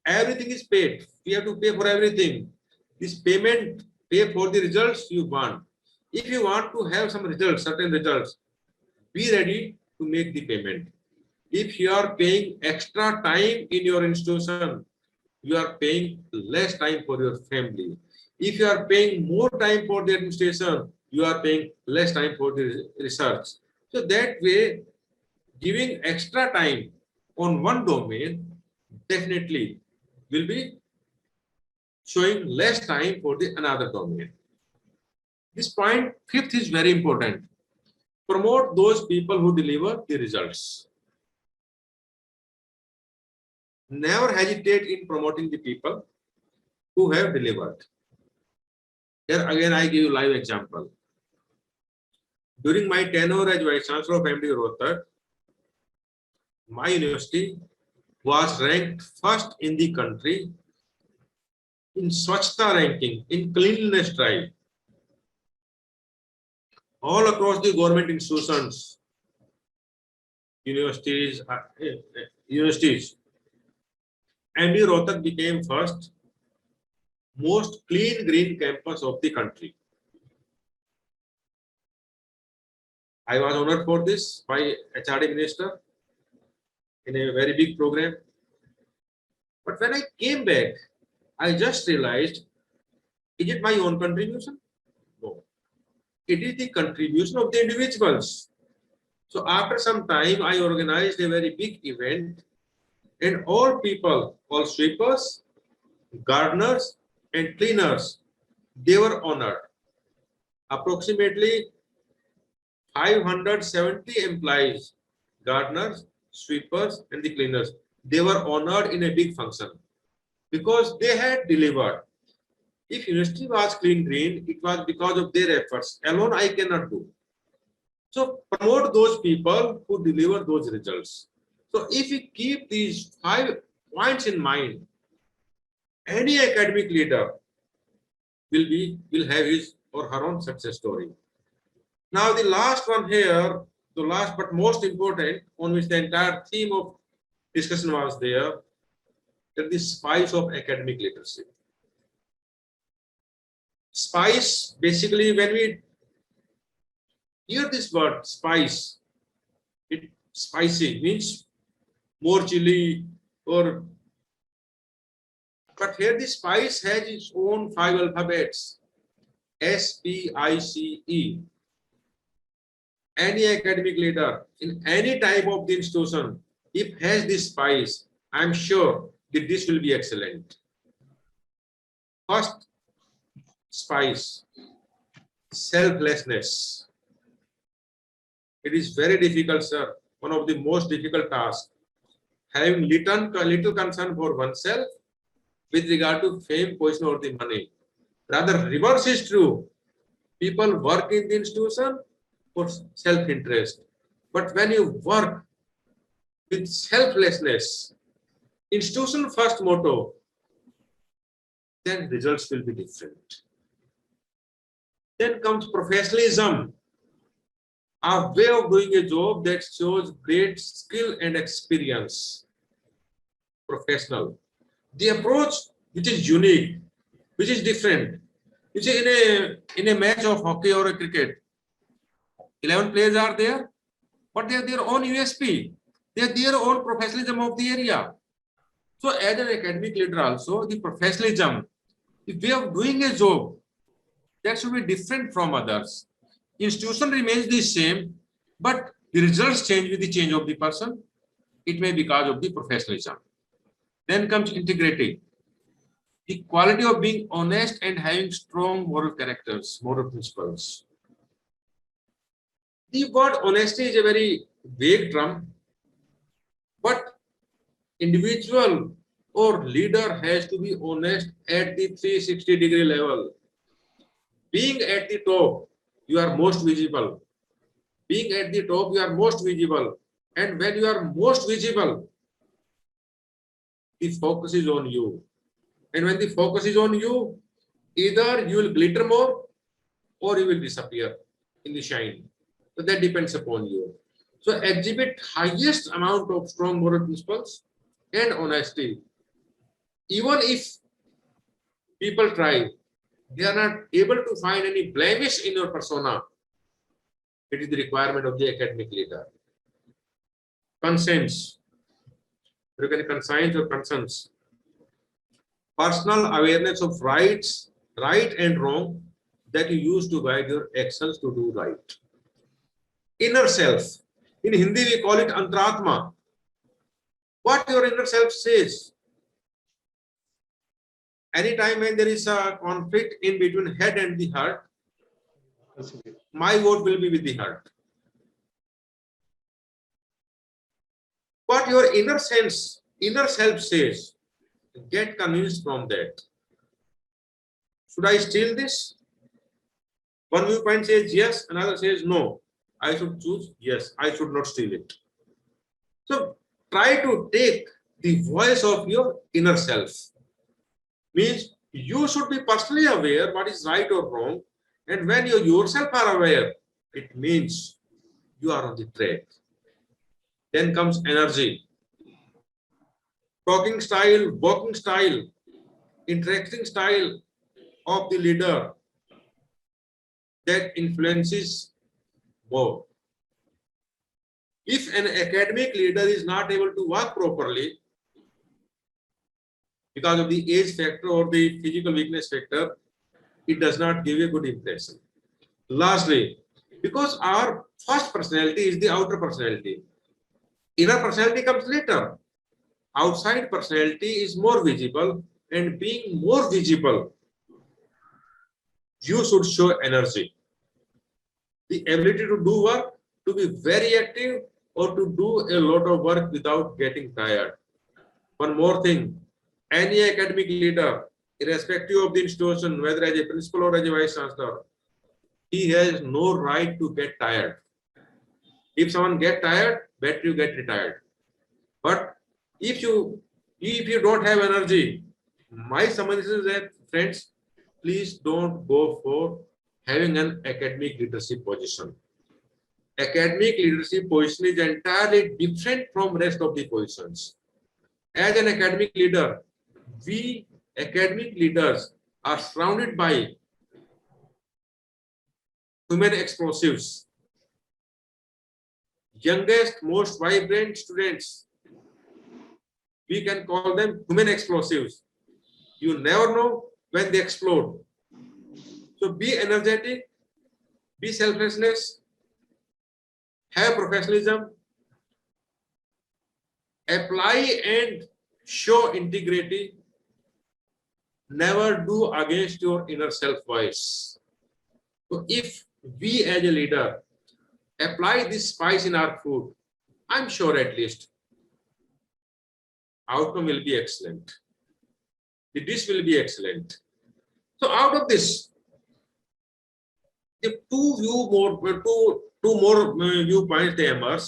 Everything is paid. We have to pay for everything. This payment, pay for the results you want. If you want to have some results, certain results, be ready to make the payment. If you are paying extra time in your institution, you are paying less time for your family. If you are paying more time for the administration, you are paying less time for the research. So that way, giving extra time on one domain definitely will be showing less time for the another domain. This point, 5th, is very important. Promote those people who deliver the results. Never hesitate in promoting the people who have delivered. Here again, I give you live example. During my tenure as Vice Chancellor of MD Rohtak, my university was ranked 1st in the country in Swachhta ranking, in cleanliness drive. All across the government institutions, universities, MD Rohtak became 1st most clean green campus of the country. I was honored for this by HRD Minister in a very big program. But when I came back, I just realized, is it my own contribution? No. It is the contribution of the individuals. So after some time, I organized a very big event, and all people, all sweepers, gardeners, and cleaners, they were honored. Approximately 570 employees, gardeners, sweepers, and the cleaners, they were honored in a big function because they had delivered. If university was clean green, it was because of their efforts. Alone, I cannot do. So promote those people who deliver those results. So if we keep these 5 points in mind, any academic leader will have his or her own success story. Now the last one here, the last but most important, on which the entire theme of discussion was there, that the spice of academic leadership. Spice, basically, when we hear this word spice, it spicy means more chili, or but here the spice has its own 5 alphabets. SPICE. Any academic leader in any type of the institution, if has this spice, I'm sure that this will be excellent. First spice, selflessness. It is very difficult, sir. One of the most difficult tasks. Having little concern for oneself with regard to fame, position, or the money. Rather, reverse is true. People work in the institution for self-interest. But when you work with selflessness, institution first motto, then results will be different. Then comes professionalism, a way of doing a job that shows great skill and experience. Professional. The approach which is unique, which is different. You see, in a match of hockey or a cricket, 11 players are there, but they have their own USP. They have their own professionalism of the area. So as an academic leader also, the professionalism, the way of doing a job, that should be different from others. Institution remains the same, but the results change with the change of the person. It may be because of the professionalism. Then comes integrity. The quality of being honest and having strong moral characters, moral principles. The word honesty is a very vague term, but individual or leader has to be honest at the 360-degree level. Being at the top, you are most visible. Being at the top, you are most visible. And when you are most visible, the focus is on you. And when the focus is on you, either you will glitter more or you will disappear in the shine. So that depends upon you. So exhibit highest amount of strong moral principles and honesty. Even if people try, they are not able to find any blemish in your persona. It is the requirement of the academic leader. Conscience. You can conscience or conscience. Personal awareness of right and wrong that you use to guide your actions to do right. Inner self. In Hindi, we call it Antratma. What your inner self says. Anytime when there is a conflict in between head and the heart, my vote will be with the heart. What your inner self says, get convinced from that. Should I steal this? One viewpoint says yes, another says no. I should choose yes, I should not steal it. So try to take the voice of your inner self. Means you should be personally aware what is right or wrong. And when you yourself are aware, it means you are on the track. Then comes energy. Talking style, walking style, interacting style of the leader that influences more. If an academic leader is not able to work properly because of the age factor or the physical weakness factor, it does not give a good impression. Lastly, because our first personality is the outer personality, inner personality comes later. Outside personality is more visible, and being more visible, you should show energy. The ability to do work, to be very active, or to do a lot of work without getting tired. One more thing, any academic leader, irrespective of the institution, whether as a principal or as a vice chancellor, he has no right to get tired. If someone get tired, better you get retired. But if you don't have energy, my summary is that, friends, please don't go for having an academic leadership position. Academic leadership position is entirely different from rest of the positions. As an academic leader, we academic leaders are surrounded by human explosives, youngest, most vibrant students. We can call them human explosives. You never know when they explode. So be energetic, be selflessness, have professionalism, apply and show integrity. Never do against your inner self voice. So if we as a leader apply this spice in our food, I'm sure at least outcome will be excellent. The dish will be excellent. So out of this, if two more viewpoints they emerge,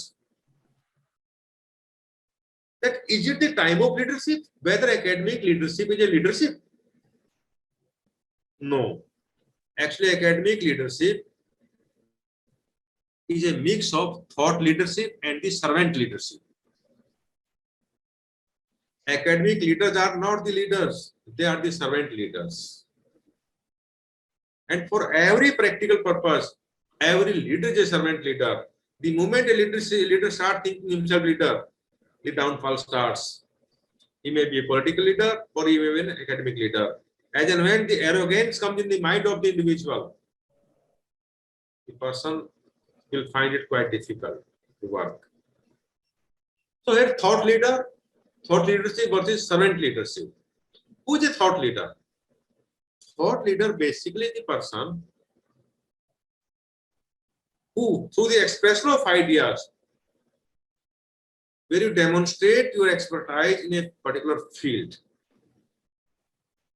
that is it the time of leadership? Whether academic leadership is a leadership? No. Actually, academic leadership is a mix of thought leadership and the servant leadership. Academic leaders are not the leaders, they are the servant leaders. And for every practical purpose, every leader is a servant leader. The moment a leader starts thinking himself leader, the downfall starts. He may be a political leader or he may be an academic leader. As and when the arrogance comes in the mind of the individual, the person will find it quite difficult to work. So here, thought leadership versus servant leadership. Who is a thought leader? Thought leader basically is the person who, through the expression of ideas, where you demonstrate your expertise in a particular field.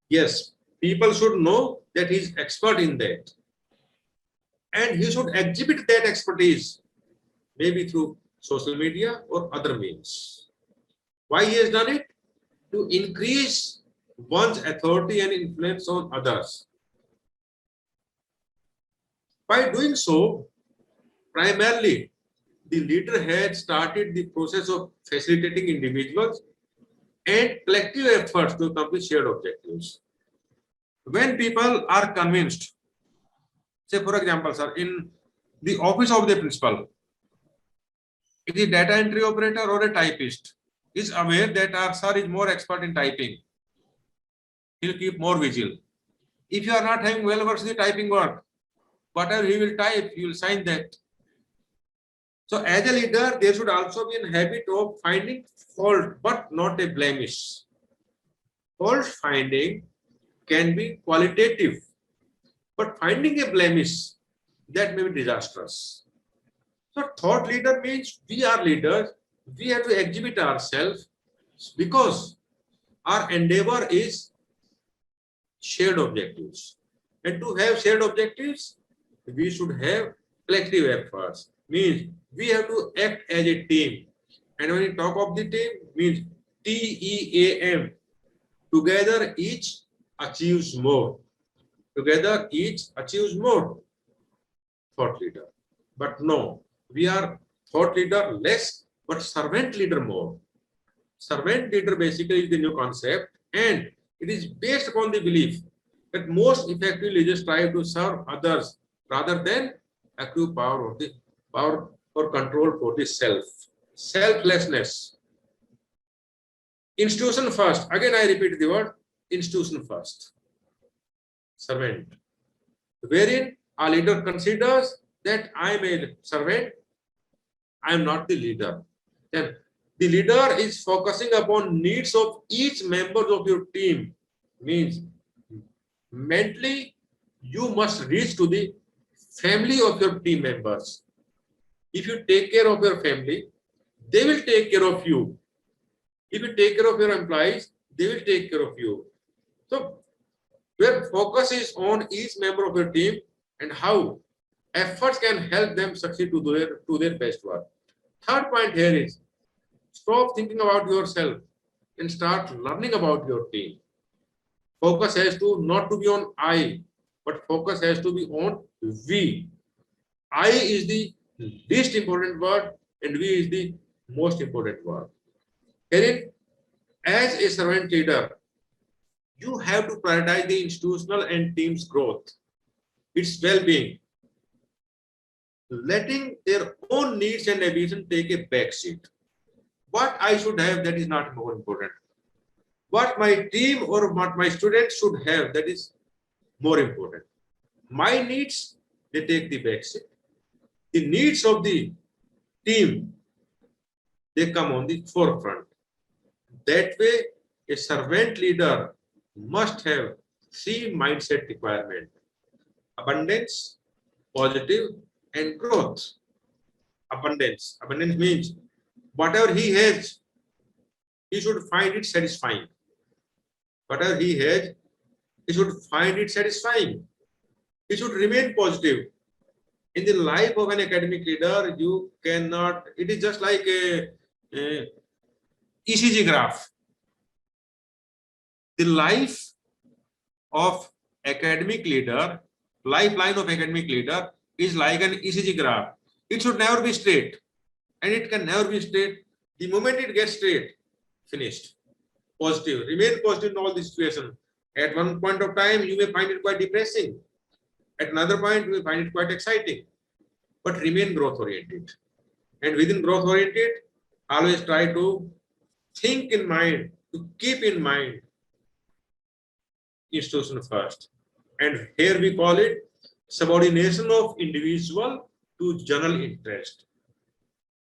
Yes, people should know that he is expert in that. And he should exhibit that expertise, maybe through social media or other means. Why he has done it? To increase one's authority and influence on others. By doing so, primarily, the leader had started the process of facilitating individuals and collective efforts to accomplish shared objectives. When people are convinced, say for example, sir, in the office of the principal, if the data entry operator or a typist is aware that our sir is more expert in typing, he'll keep more vigil. If you are not having well versed in the typing work, whatever he will type, you will sign that. So as a leader, there should also be a habit of finding fault, but not a blemish. Fault finding can be qualitative, but finding a blemish, that may be disastrous. So thought leader means we are leaders, we have to exhibit ourselves because our endeavor is shared objectives. And to have shared objectives, we should have collective efforts. Means we have to act as a team. And when we talk of the team, means TEAM. Together each achieves more. Together each achieves more. Thought leader. But no, we are thought leader less, but servant leader more. Servant leader basically is the new concept, and it is based upon the belief that most effective leaders strive to serve others rather than accrue power or control for the self. Selflessness. Institution first. Again, I repeat the word institution first. Servant. Wherein a leader considers that I am a servant, I am not the leader. Then the leader is focusing upon needs of each member of your team. Means mentally, you must reach to the family of your team members. If you take care of your family, they will take care of you. If you take care of your employees, they will take care of you. So where focus is on each member of your team and how efforts can help them succeed to their best work. Third point here is stop thinking about yourself and start learning about your team. Focus has to not to be on I, but focus has to be on we. I is the least important word and we is the most important word. Herein, as a servant leader, you have to prioritize the institutional and team's growth, its well-being, letting their own needs and ambition take a back seat. What I should have, that is not more important. What my team or what my students should have, that is more important. My needs, they take the back seat. The needs of the team, they come on the forefront. That way, a servant leader must have three mindset requirements: abundance, positive, and growth. Abundance. Abundance means whatever he has, he should find it satisfying. Whatever he has, he should find it satisfying. He should remain positive. In the life of an academic leader, you cannot, it is just like a ECG graph. The life of academic leader, lifeline of academic leader is like an ECG graph. It should never be straight, and it can never be straight. The moment it gets straight, finished. Positive, remain positive in all the situations. At one point of time, you may find it quite depressing. At another point, you may find it quite exciting. But remain growth oriented. And within growth oriented, always try to think in mind, to keep in mind institution first. And here we call it subordination of individual to general interest.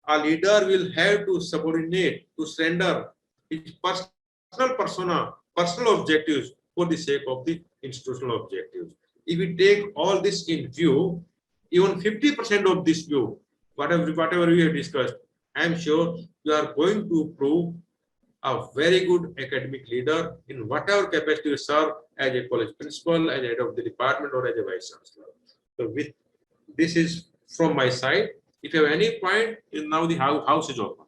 A leader will have to subordinate, to surrender his personal persona, personal objectives for the sake of the institutional objectives. If we take all this in view, even 50% of this view, whatever we have discussed, I am sure you are going to prove a very good academic leader in whatever capacity you serve as a college principal, as head of the department, or as a vice chancellor. So with this is from my side. If you have any point, now the house is open.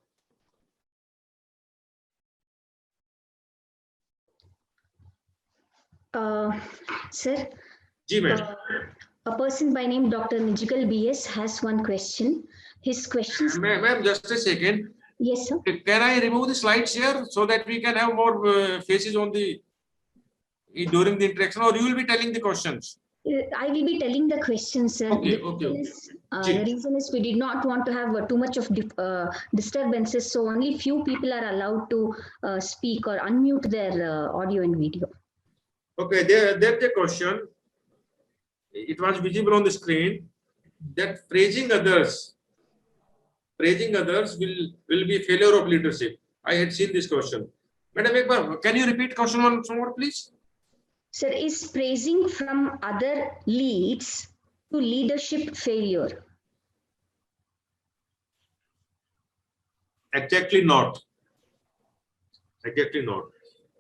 Sir, Ji, ma'am. a person by name Dr. Nijigal BS has one question. His questions. Ma'am, just a second. Yes, sir. Can I remove the slides here so that we can have more faces on the during the interaction, or you will be telling the questions? I will be telling the questions, sir. Okay. The reason is we did not want to have too much of disturbances, so only few people are allowed to speak or unmute their audio and video. Okay, there's a question. It was visible on the screen that praising others will be failure of leadership. I had seen this question. Madam, can you repeat question once more, please? Sir, is praising from other leads to leadership failure? Exactly not. Exactly not.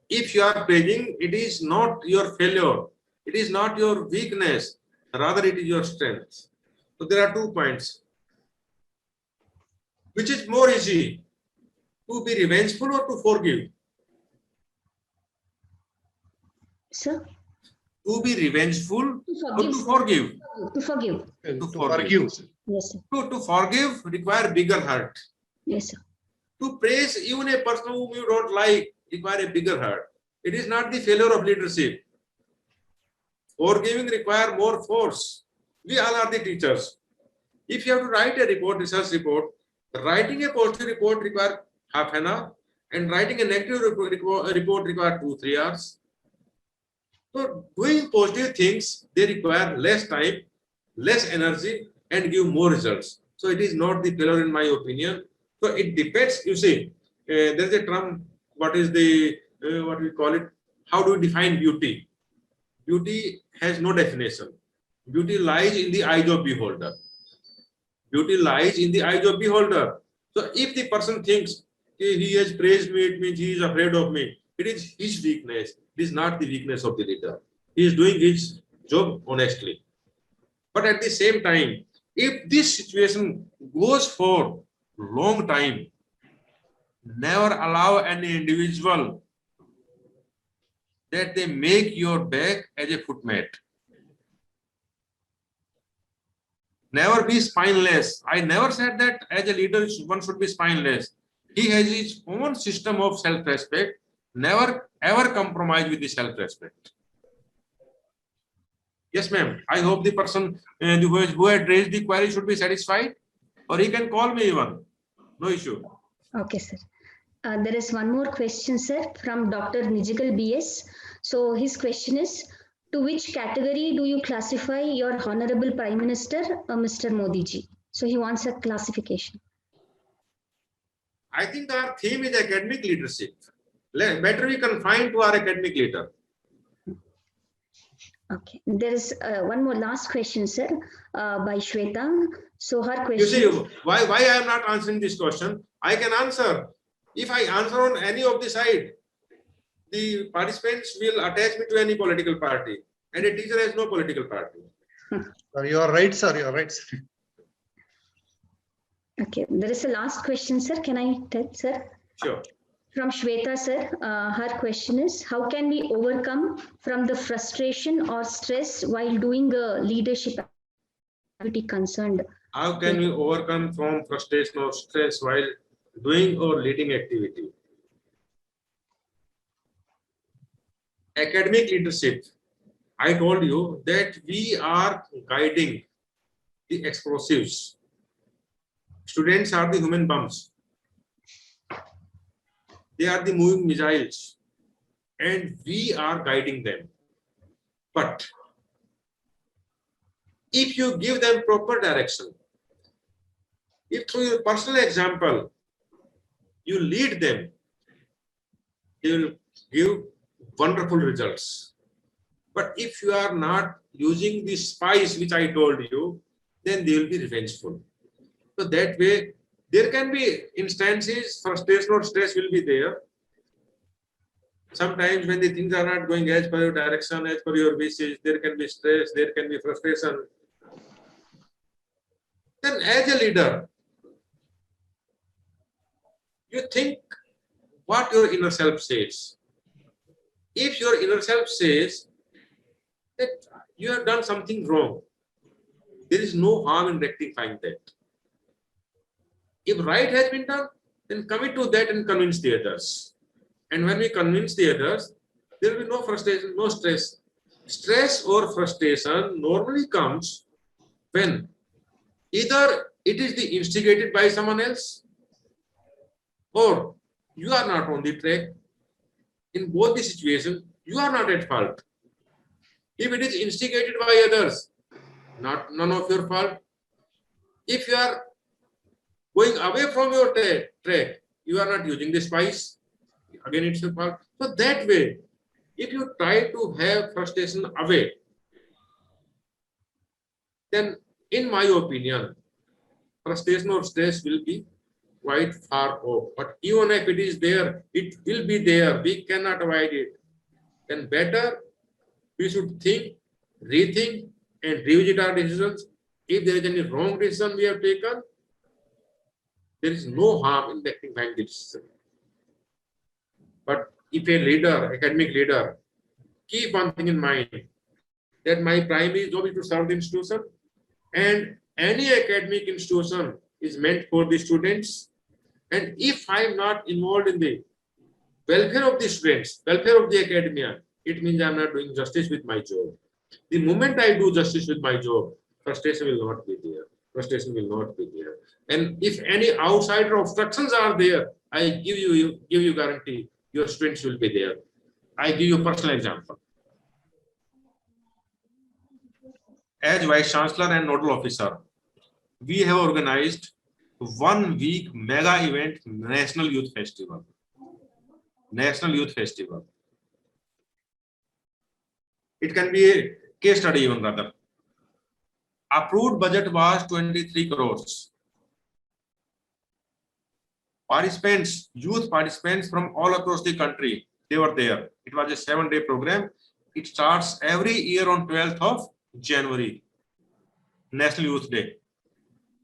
If you are praising, it is not your failure. It is not your weakness. Rather, it is your strength. So there are 2 points. Which is more easy, to be revengeful or to forgive? Sir? To be revengeful or to forgive? To forgive. To forgive. Yes, sir. To forgive require bigger heart. Yes, sir. To praise even a person whom you don't like require a bigger heart. It is not the failure of leadership. Forgiving require more force. We all are the teachers. If you have to write a report, research report, writing a positive report requires half an hour, and writing a negative report requires 2-3 hours. So doing positive things, they require less time, less energy, and give more results. So it is not the failure in my opinion. So it depends. You see, there is a term. What is the what we call it? How do we define beauty? Beauty has no definition. Beauty lies in the eyes of beholder. Beauty lies in the eyes of beholder. So if the person thinks he has praised me, it means he is afraid of me. It is his weakness. It is not the weakness of the leader. he is doing his job honestly. But at the same time, if this situation goes for long time, never allow any individual that they make your back as a footmat. Never be spineless. I never said that as a leader one should be spineless. He has his own system of self-respect. Never ever compromise with the self-respect. Yes, ma'am. I hope the person who had raised the query should be satisfied, or he can call me even. No issue. Okay, sir. There is one more question, sir, from Dr. Nijigal BS. So his question is, to which category do you classify your Honorable Prime Minister, Mr. Modi ji? So he wants a classification. I think our theme is academic leadership. Better we confine to our academic leader. Okay. There is one more last question, sir, by Shweta. So her question. You see, why I am not answering this question? I can answer. If I answer on any of the side, the participants will attach me to any political party, and a teacher has no political party. Sir, you are right, sir. You are right, sir. Okay. There is a last question, sir. Can I tell, sir? Sure. From Shweta, sir, her question is, how can we overcome from the frustration or stress while doing a leadership activity concerned? How can we overcome from frustration or stress while doing or leading activity? Academic leadership. I told you that we are guiding the explosives. Students are the human bombs. They are the moving missiles, and we are guiding them. But if you give them proper direction, if through your personal example, you lead them, they will give wonderful results. But if you are not using the spice which I told you, then they will be revengeful. So that way, there can be instances, frustration or stress will be there. Sometimes when the things are not going as per your direction, as per your wishes, there can be stress, there can be frustration. Then as a leader, you think what your inner self says. If your inner self says that you have done something wrong, there is no harm in rectifying that. If right has been done, then commit to that and convince the others. And when we convince the others, there will be no frustration, no stress. Stress or frustration normally comes when either it is the instigated by someone else or you are not on the track. In both the situations, you are not at fault. If it is instigated by others, none of your fault. If you are going away from your track, you are not using the spice, again it's your fault. So that way, if you try to have frustration away, then in my opinion, frustration or stress will be quite far off. But even if it is there, it will be there. We cannot avoid it. Then better we should think, rethink, and revisit our decisions. If there is any wrong decision we have taken, there is no harm in rectifying the decision. But if a leader, academic leader, keep one thing in mind, that my primary job is to serve the institution, and any academic institution is meant for the students. And if I am not involved in the welfare of the students, welfare of the academia, it means I am not doing justice with my job. The moment I do justice with my job, frustration will not be there. Frustration will not be there. And if any outsider obstructions are there, I give you guarantee your students will be there. I give you a personal example. As Vice Chancellor and Nodal Officer, we have organized 1 week mega event, National Youth Festival. National Youth Festival. It can be a case study even rather. Approved budget was 23 crores. Participants, youth participants from all across the country, they were there. It was a 7-day program. It starts every year on 12th of January, National Youth Day.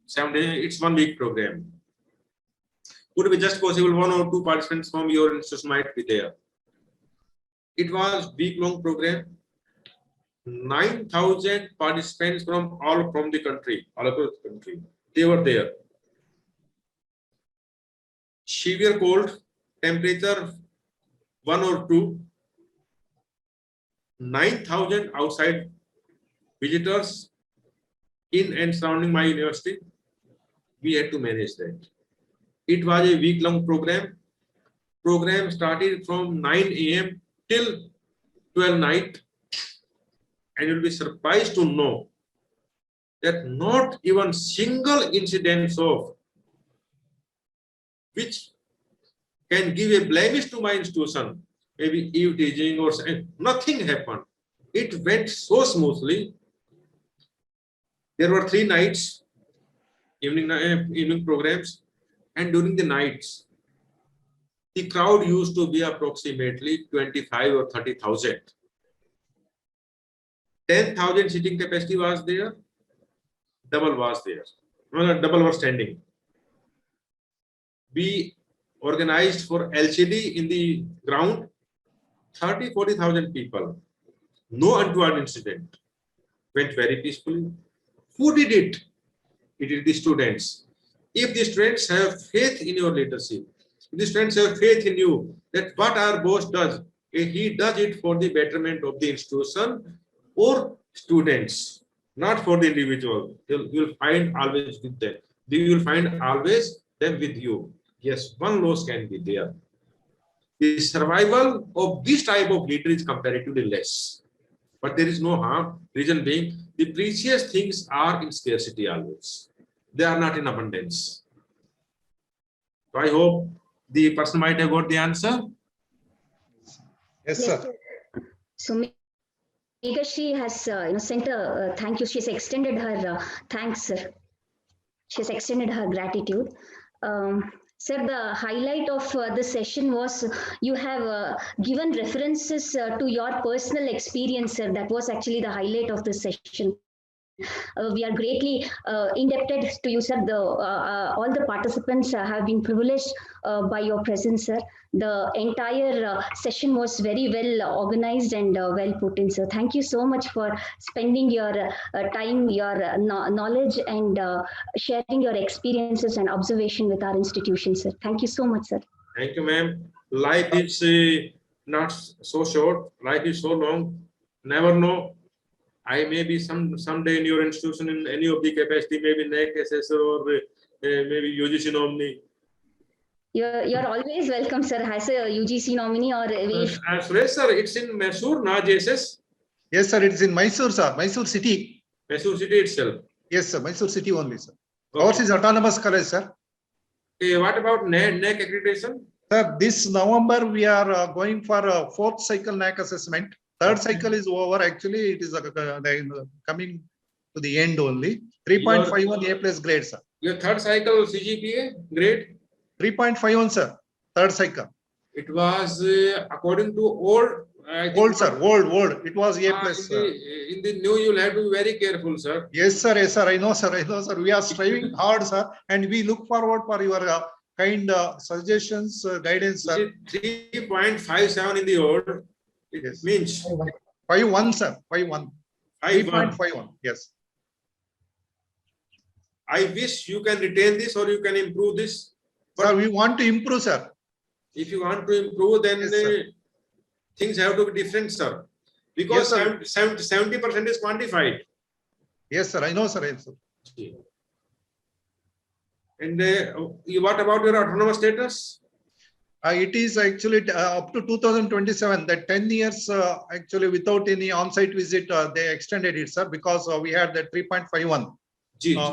7 days, it's 1 week program. Could be just possible 1 or 2 participants from your institution might be there. It was week-long program. 9,000 participants from all from the country, all across the country. They were there. Severe cold, temperature 1 or 2. 9,000 outside visitors in and surrounding my university. We had to manage that. It was a week-long program. Program started from 9 a.m. till 12 night. And you'll be surprised to know that not even single incidents of which can give a blemish to my institution, maybe eve teaching or nothing happened. It went so smoothly. There were 3 nights, evening programs, and during the nights, the crowd used to be approximately 25 or 30,000. 10,000 seating capacity was there, double was there, double was standing. We organized for LCD in the ground, 30-40,000 people. No untoward incident. Went very peacefully. Who did it? It is the students. If the students have faith in your leadership, if the students have faith in you, that what our boss does, he does it for the betterment of the institution or students, not for the individual. You will find always with them. You will find always them with you. Yes, one loss can be there. The survival of this type of leader is comparatively less. But there is no harm. Reason being, the precious things are in scarcity always. They are not in abundance. So I hope the person might have got the answer. Yes, sir. So Megashri has sent a thank you. She's extended her thanks, sir. She's extended her gratitude. Sir, the highlight of this session was you have given references to your personal experience, sir. That was actually the highlight of this session. We are greatly indebted to you, sir. All the participants have been privileged by your presence, sir. The entire session was very well organized and well put in, sir. Thank you so much for spending your time, your knowledge, and sharing your experiences and observation with our institution, sir. Thank you so much, sir. Thank you, ma'am. Life is not so short. Life is so long. Never know. I may be someday in your institution in any of the capacity, maybe NEC assessor or maybe UGC nominee. You're always welcome, sir. As a UGC nominee or Suresh, sir, it's in Mysore, not JSS. Yes, sir. It's in Mysore, sir. Mysore city. Mysore city itself. Yes, sir. Mysore city only, sir. Okay. Ours is autonomous college, sir. What about NEC accreditation? Sir, this November we are going for a 4th cycle NAC assessment. 3rd cycle is over. Actually, it is coming to the end only. 3.51 A plus grade, sir. Your 3rd cycle CGPA grade? 3.51, sir. 3rd cycle. It was according to old. Old, sir. Old. It was A plus. In the new, you'll have to be very careful, sir. Yes, sir. Yes, sir. I know, sir. We are striving hard, sir, and we look forward for your kind suggestions, guidance, sir. 3.57 in the old. It Yes. means 5.1, sir. 5.1. 3.51. Yes. I wish you can retain this or you can improve this. But Sir, we want to improve, sir. if you want to improve, then Yes, sir. things have to be different, sir. Because Yes, sir. 70% is quantified. Yes, sir. I know, sir. Yes, sir. And what about your autonomous status? It is actually up to 2027. That 10 years actually without any on-site visit, they extended it, sir, because we had that 3.51.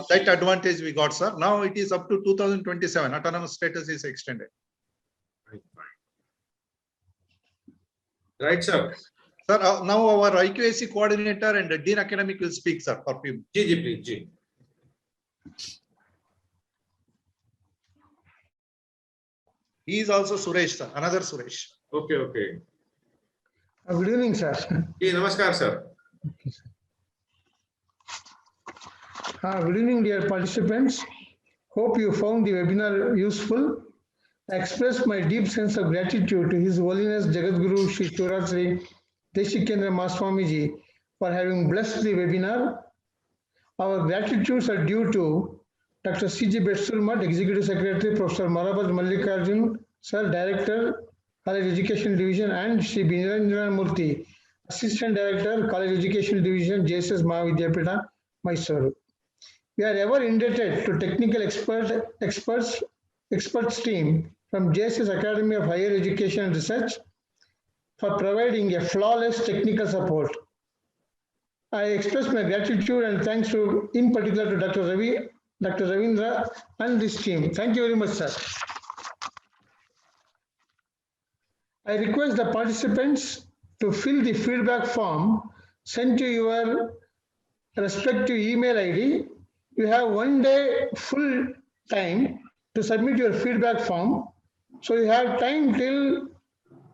That advantage we got, sir. Now it is up to 2027. Autonomous status is extended. Right, sir. Sir, now our IQAC coordinator and the Dean Academic will speak, sir, for you. Please. He is also Suresh, sir. Another Suresh. Okay. Good evening, sir. जी नमस्कार sir. Good evening, dear participants. Hope you found the webinar useful. I express my deep sense of gratitude to His Holiness Jagadguru Shri Shivratri Deshikendra Mahaswamiji for having blessed the webinar. Our gratitudes are due to Dr. C.G. Betsulmat, Executive Secretary, Professor Marabad Mallikarjun, Sir, Director, College Education Division, and Shri Binarendra Murthy, Assistant Director, College Education Division, JSS Mahavidyapita, Mysuru. We are ever indebted to technical experts team from JSS Academy of Higher Education and Research for providing a flawless technical support. I express my gratitude and thanks to, in particular, to Dr. Ravindra and this team. Thank you very much, sir. I request the participants to fill the feedback form sent to your respective email ID. You have 1 day full time to submit your feedback form. So you have time till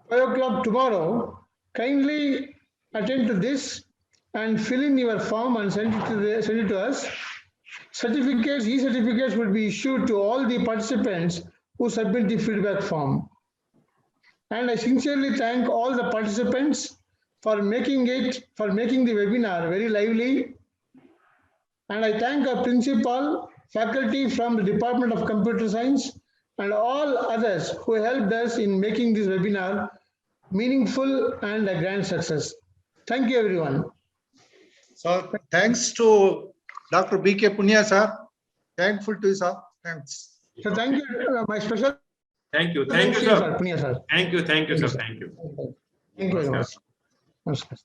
5 o'clock tomorrow. Kindly attend to this and fill in your form and send it to us. Certificates, e-certificates will be issued to all the participants who submit the feedback form. And I sincerely thank all the participants for making the webinar very lively. And I thank our principal, faculty from the Department of Computer Science, and all others who helped us in making this webinar meaningful and a grand success. Thank you, everyone. So thanks to Dr. B.K. Punya, sir. Thankful to you, sir. Thanks. So thank you, my special Thank you thanks to you, sir. sir. Punya, sir. Thank you sir. Thank you. Thank you very much. Namaskar.